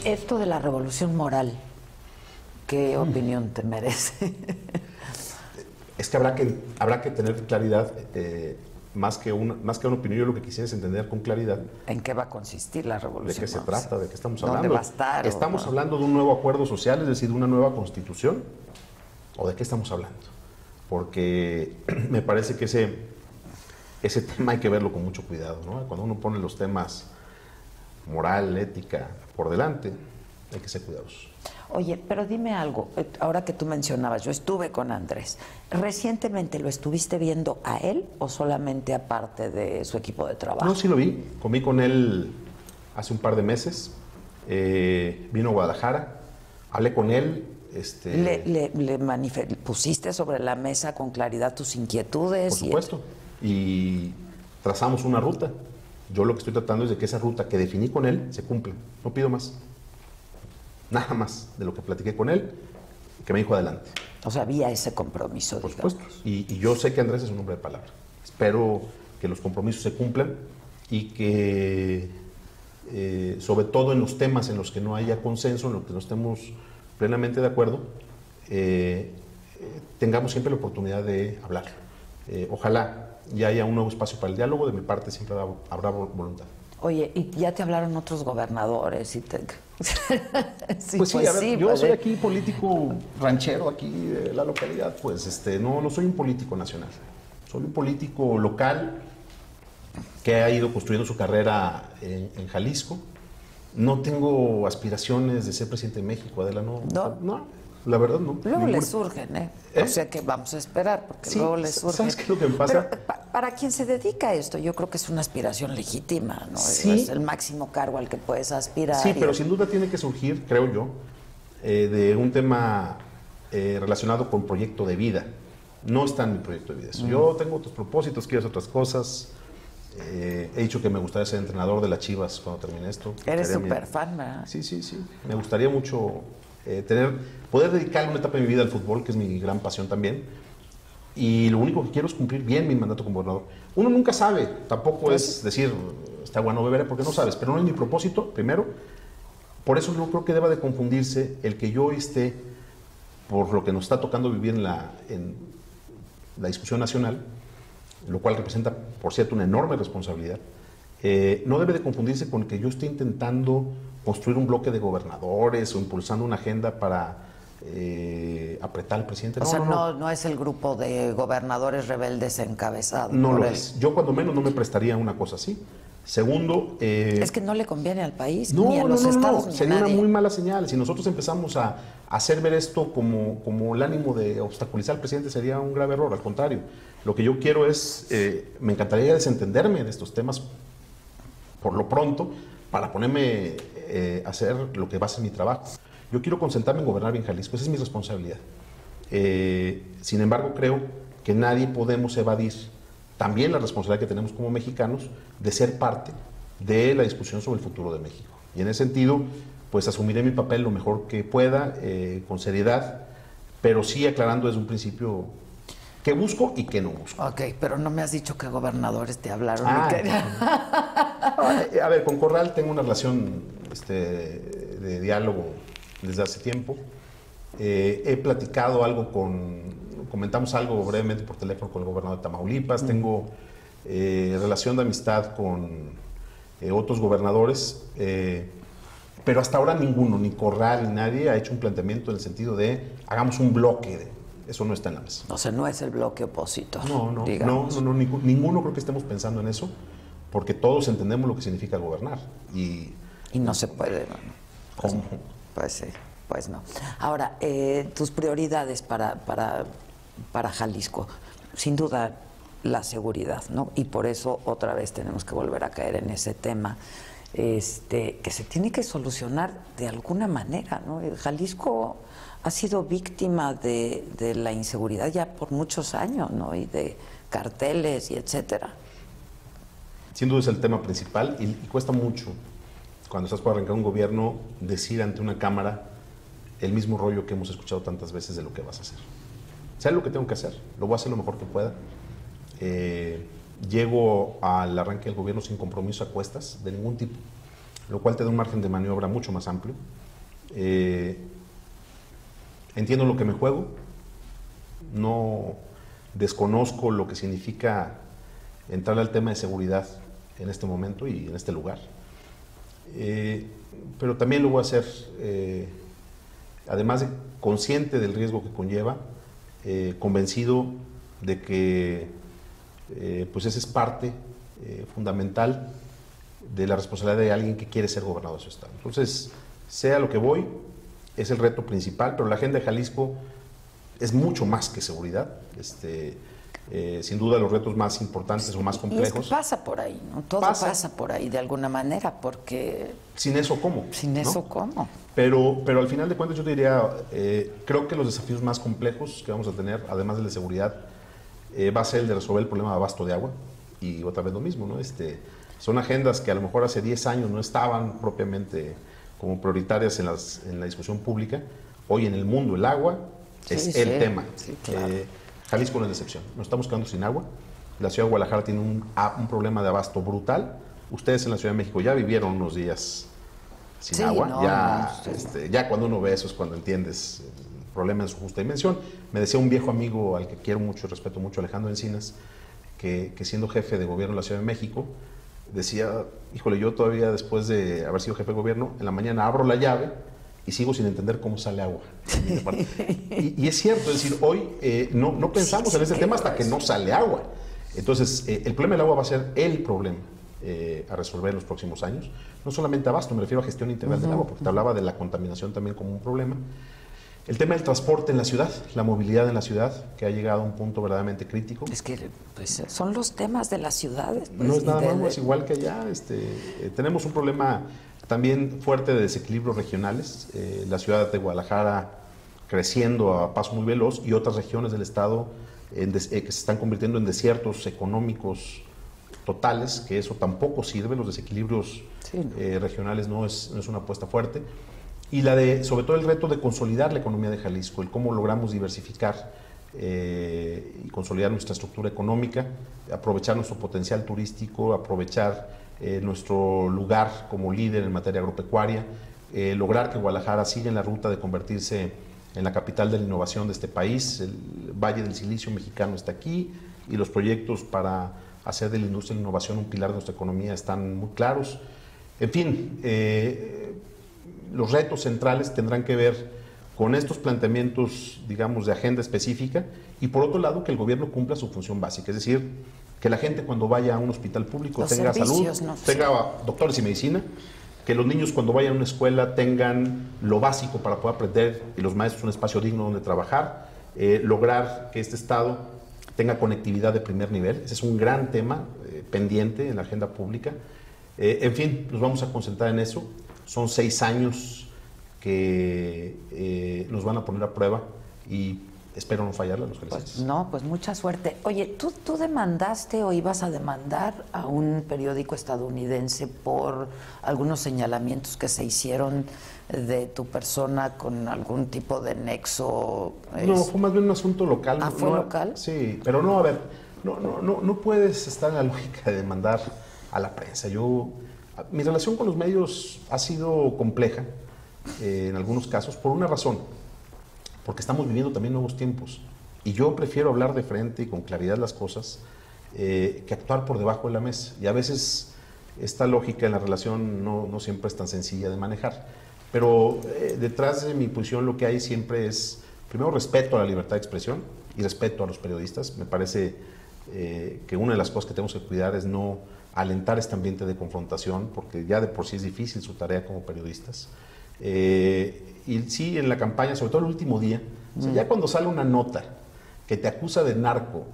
Esto de la revolución moral, ¿qué opinión te merece?
Es que habrá que tener claridad, más que una opinión, yo lo que quisiera es entender con claridad.
¿En qué va a consistir la revolución?
¿De qué se trata? ¿De qué estamos hablando?
¿Dónde va a estar?
¿Estamos hablando de un nuevo acuerdo social, es decir, de una nueva constitución? ¿O de qué estamos hablando? Porque me parece que ese tema hay que verlo con mucho cuidado, ¿no? Cuando uno pone los temas moral, ética, por delante, hay que ser cuidadosos.
Oye, pero dime algo, ahora que tú mencionabas, yo estuve con Andrés, ¿recientemente lo estuviste viendo a él o solamente aparte de su equipo de trabajo?
No, sí lo vi, comí con él hace un par de meses, vino a Guadalajara, hablé con él.
¿Pusiste sobre la mesa con claridad tus inquietudes?
Por supuesto, y trazamos una ruta. Yo lo que estoy tratando es de que esa ruta que definí con él se cumpla. No pido más. Nada más de lo que platiqué con él, que me dijo adelante.
O sea, había ese compromiso,
por
digamos.
supuesto. Y yo sé que Andrés es un hombre de palabra. Espero que los compromisos se cumplan y que, sobre todo en los temas en los que no haya consenso, en los que no estemos plenamente de acuerdo, tengamos siempre la oportunidad de hablar. Ojalá ya haya un nuevo espacio para el diálogo. De mi parte siempre habrá voluntad.
Oye, ¿y ya te hablaron otros gobernadores?
Sí, pues sí, a ver, yo soy aquí político ranchero, aquí de la localidad, pues no soy un político nacional. Soy un político local que ha ido construyendo su carrera en Jalisco. No tengo aspiraciones de ser presidente de México, Adela, no. La verdad, no.
Luego le surgen, ¿eh? O sea que vamos a esperar, porque
sí,
luego le surgen.
¿Sabes qué es lo que me pasa?
Pero para quien se dedica a esto, yo creo que es una aspiración legítima, ¿no?
Sí.
Es el máximo cargo al que puedes aspirar.
Sí, pero sin duda tiene que surgir, creo yo, de un tema relacionado con proyecto de vida. No está en mi proyecto de vida eso. Yo tengo otros propósitos, quiero hacer otras cosas. He dicho que me gustaría ser entrenador de las Chivas cuando termine esto.
Eres súper fan, ¿verdad?
Sí. Me gustaría mucho poder dedicarle una etapa de mi vida al fútbol, que es mi gran pasión también. Y lo único que quiero es cumplir bien mi mandato como gobernador. Uno nunca sabe, tampoco es decir, está bueno, beberé, porque no sabes, pero no es mi propósito, primero. Por eso no creo que deba de confundirse el que yo esté, por lo que nos está tocando vivir en la discusión nacional, lo cual representa, por cierto, una enorme responsabilidad, no debe de confundirse con que yo esté intentando construir un bloque de gobernadores o impulsando una agenda para apretar al presidente.
No es el grupo de gobernadores rebeldes encabezado.
No lo es. Yo cuando menos no me prestaría a una cosa así. Segundo...
es que no le conviene al país, ni a los estados, ni a
sería
nadie.
una muy mala señal. Si nosotros empezamos a hacer ver esto como el ánimo de obstaculizar al presidente, sería un grave error. Al contrario, lo que yo quiero es... me encantaría desentenderme de estos temas por lo pronto, para ponerme a hacer lo que va a ser mi trabajo. Yo quiero concentrarme en gobernar bien Jalisco, esa es mi responsabilidad. Sin embargo, creo que nadie podemos evadir también la responsabilidad que tenemos como mexicanos de ser parte de la discusión sobre el futuro de México. Y en ese sentido, pues asumiré mi papel lo mejor que pueda, con seriedad, pero sí aclarando desde un principio qué busco y qué no busco.
Ok, pero no me has dicho que gobernadores te hablaron.
A ver, con Corral tengo una relación de diálogo desde hace tiempo. He platicado comentamos algo brevemente por teléfono con el gobernador de Tamaulipas. Tengo relación de amistad con otros gobernadores, pero hasta ahora ninguno, ni Corral ni nadie ha hecho un planteamiento en el sentido de hagamos un bloque. Eso no está en la mesa.
O sea, no es el bloque opositor.
No, ninguno creo que estemos pensando en eso, porque todos entendemos lo que significa gobernar. Y
no se puede.
¿Cómo?
Pues sí, pues no. Ahora, tus prioridades para Jalisco, sin duda la seguridad, ¿no? Y por eso otra vez tenemos que volver a caer en ese tema, que se tiene que solucionar de alguna manera, ¿no? Jalisco ha sido víctima de la inseguridad ya por muchos años, ¿no? Y de carteles y etcétera.
Sin duda es el tema principal y cuesta mucho, cuando estás por arrancar un gobierno, decir ante una cámara el mismo rollo que hemos escuchado tantas veces de lo que vas a hacer. Sé lo que tengo que hacer, lo voy a hacer lo mejor que pueda. Llego al arranque del gobierno sin compromiso a cuestas de ningún tipo, lo cual te da un margen de maniobra mucho más amplio. Entiendo lo que me juego, no desconozco lo que significa entrar al tema de seguridad en este momento y en este lugar, pero también lo voy a hacer, además de consciente del riesgo que conlleva, convencido de que pues esa es parte fundamental de la responsabilidad de alguien que quiere ser gobernador de su estado. Entonces, sea lo que voy, es el reto principal, pero la agenda de Jalisco es mucho más que seguridad. Sin duda los retos más importantes o más complejos.
Y es que pasa por ahí, ¿no? Todo pasa por ahí de alguna manera, porque...
Sin eso, ¿cómo?
Sin eso, ¿cómo?
Pero al final de cuentas yo te diría, creo que los desafíos más complejos que vamos a tener, además del de seguridad, va a ser el de resolver el problema de abasto de agua. Y otra vez lo mismo, ¿no? Son agendas que a lo mejor hace 10 años no estaban propiamente como prioritarias en la discusión pública. Hoy en el mundo el agua es el tema.
Sí, claro.
Jalisco no es excepción. Nos estamos quedando sin agua. La ciudad de Guadalajara tiene un problema de abasto brutal. Ustedes en la Ciudad de México ya vivieron unos días sin agua. Ya cuando uno ve eso es cuando entiendes el problema en su justa dimensión. Me decía un viejo amigo al que quiero mucho y respeto mucho, Alejandro Encinas, que siendo jefe de gobierno de la Ciudad de México, decía, híjole, yo todavía después de haber sido jefe de gobierno, en la mañana abro la llave y sigo sin entender cómo sale agua. Y es cierto, es decir, hoy no pensamos en ese tema hasta que no sale agua. Entonces, el problema del agua va a ser el problema a resolver en los próximos años. No solamente abasto, me refiero a gestión integral del agua, porque te hablaba de la contaminación también como un problema. El tema del transporte en la ciudad, la movilidad en la ciudad, que ha llegado a un punto verdaderamente crítico.
Es que pues, son los temas de las ciudades. Pues,
no es nada nuevo, es igual que allá. Tenemos un problema también fuerte de desequilibrios regionales. La ciudad de Guadalajara creciendo a paso muy veloz y otras regiones del estado que se están convirtiendo en desiertos económicos totales, que eso tampoco sirve. Los desequilibrios regionales no es una apuesta fuerte. Y sobre todo el reto de consolidar la economía de Jalisco, el cómo logramos diversificar y consolidar nuestra estructura económica, aprovechar nuestro potencial turístico, aprovechar nuestro lugar como líder en materia agropecuaria, lograr que Guadalajara siga en la ruta de convertirse en la capital de la innovación de este país. El Valle del Silicio mexicano está aquí y los proyectos para hacer de la industria de la innovación un pilar de nuestra economía están muy claros. En fin, los retos centrales tendrán que ver con estos planteamientos, digamos, de agenda específica y por otro lado que el gobierno cumpla su función básica, es decir, que la gente cuando vaya a un hospital público tenga salud, tenga doctores y medicina, que los niños cuando vayan a una escuela tengan lo básico para poder aprender y los maestros un espacio digno donde trabajar, lograr que este estado tenga conectividad de primer nivel. Ese es un gran tema pendiente en la agenda pública. En fin, nos vamos a concentrar en eso. Son 6 años que nos van a poner a prueba y espero no fallarle a los felices.
Pues no, pues mucha suerte. Oye, ¿tú demandaste o ibas a demandar a un periódico estadounidense por algunos señalamientos que se hicieron de tu persona con algún tipo de nexo?
No, fue más bien un asunto local.
¿Ah, fue local?
Sí, pero no, a ver, no puedes estar en la lógica de demandar a la prensa. Mi relación con los medios ha sido compleja en algunos casos por una razón. Porque estamos viviendo también nuevos tiempos. Y yo prefiero hablar de frente y con claridad las cosas que actuar por debajo de la mesa. Y a veces esta lógica en la relación no siempre es tan sencilla de manejar. Pero detrás de mi posición lo que hay siempre es, primero, respeto a la libertad de expresión y respeto a los periodistas. Me parece que una de las cosas que tenemos que cuidar es no alentar este ambiente de confrontación, porque ya de por sí es difícil su tarea como periodistas. Y sí, en la campaña, sobre todo el último día, o sea, ya cuando sale una nota que te acusa de narco,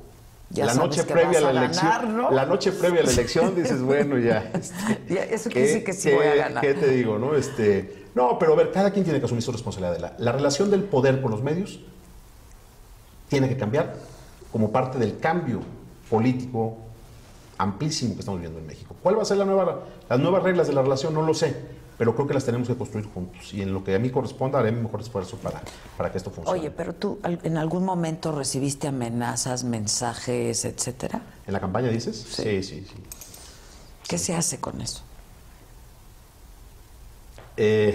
ya
la noche previa a la elección,
ganar, ¿no?
la noche previa a la elección dices, bueno, ya.
Ya, eso quiere decir que sí voy a ganar.
¿Qué te digo, no? No, pero a ver, cada quien tiene que asumir su responsabilidad. La relación del poder con los medios tiene que cambiar como parte del cambio político amplísimo que estamos viviendo en México. ¿Cuál va a ser las nuevas reglas de la relación? No lo sé. Pero creo que las tenemos que construir juntos. Y en lo que a mí corresponda, haré mi mejor esfuerzo para que esto funcione.
Oye, pero tú, ¿en algún momento recibiste amenazas, mensajes, etcétera?
¿En la campaña dices? Sí.
¿Qué se hace con eso?
¿Qué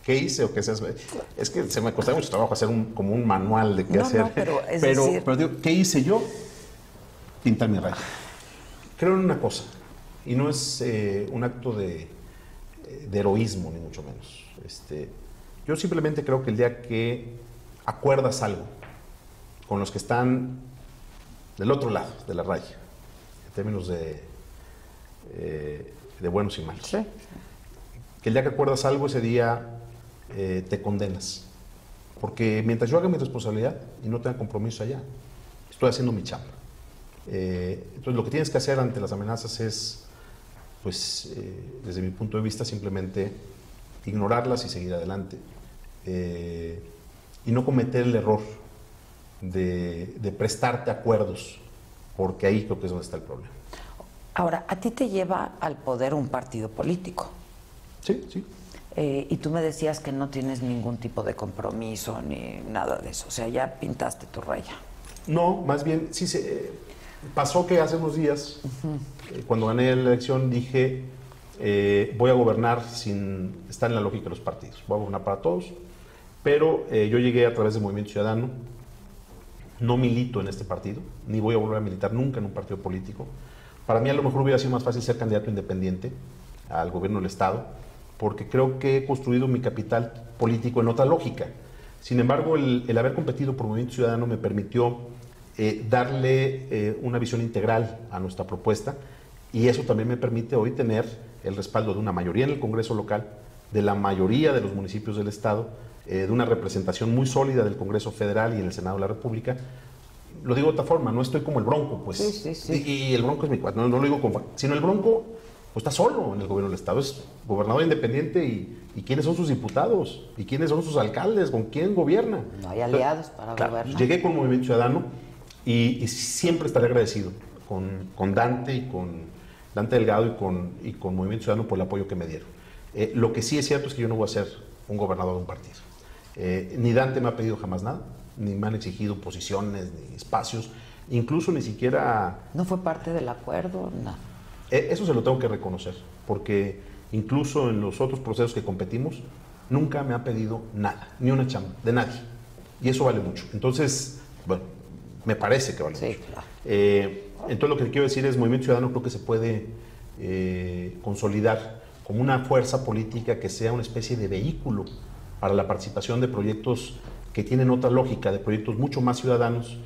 hice o qué se hace? Es que se me costó mucho trabajo hacer como un manual de qué hacer.
No, pero
digo, ¿qué hice yo? Pintar mi raya. Creo en una cosa, y no es un acto de heroísmo, ni mucho menos. Yo simplemente creo que el día que acuerdas algo con los que están del otro lado de la raya, en términos de buenos y malos,
sí,
que el día que acuerdas algo, ese día te condenas. Porque mientras yo haga mi responsabilidad y no tenga compromiso allá, estoy haciendo mi chamba. Entonces lo que tienes que hacer ante las amenazas es, pues, desde mi punto de vista, simplemente ignorarlas y seguir adelante. Y no cometer el error de prestarte acuerdos, porque ahí creo que es donde está el problema.
Ahora, ¿a ti te lleva al poder un partido político?
Sí.
Y tú me decías que no tienes ningún tipo de compromiso ni nada de eso. O sea, ya pintaste tu raya.
No, más bien, sí pasó que hace unos días, cuando gané la elección, dije, voy a gobernar sin estar en la lógica de los partidos. Voy a gobernar para todos, pero yo llegué a través del Movimiento Ciudadano. No milito en este partido, ni voy a volver a militar nunca en un partido político. Para mí a lo mejor hubiera sido más fácil ser candidato independiente al gobierno del Estado, porque creo que he construido mi capital político en otra lógica. Sin embargo, el haber competido por Movimiento Ciudadano me permitió darle una visión integral a nuestra propuesta, y eso también me permite hoy tener el respaldo de una mayoría en el Congreso local, de la mayoría de los municipios del Estado, de una representación muy sólida del Congreso Federal y en el Senado de la República. Lo digo de otra forma, no estoy como el Bronco, pues.
Sí.
Y el Bronco es mi cuate, no lo digo como... Sino el Bronco pues está solo en el gobierno del Estado, es gobernador independiente y quiénes son sus diputados y quiénes son sus alcaldes, con quién gobierna.
No hay aliados para gobernar.
Llegué con Movimiento Ciudadano y siempre estaré agradecido con Dante y con Dante Delgado y con Movimiento Ciudadano por el apoyo que me dieron. Lo que sí es cierto es que yo no voy a ser un gobernador de un partido. Ni Dante me ha pedido jamás nada, ni me han exigido posiciones, ni espacios, incluso ni siquiera...
¿No fue parte del acuerdo? No.
Eso se lo tengo que reconocer, porque incluso en los otros procesos que competimos, nunca me ha pedido nada, ni una chamba, de nadie. Y eso vale mucho. Entonces, bueno, me parece que vale mucho.
Claro.
Entonces lo que quiero decir es, Movimiento Ciudadano creo que se puede consolidar como una fuerza política que sea una especie de vehículo para la participación de proyectos que tienen otra lógica, de proyectos mucho más ciudadanos,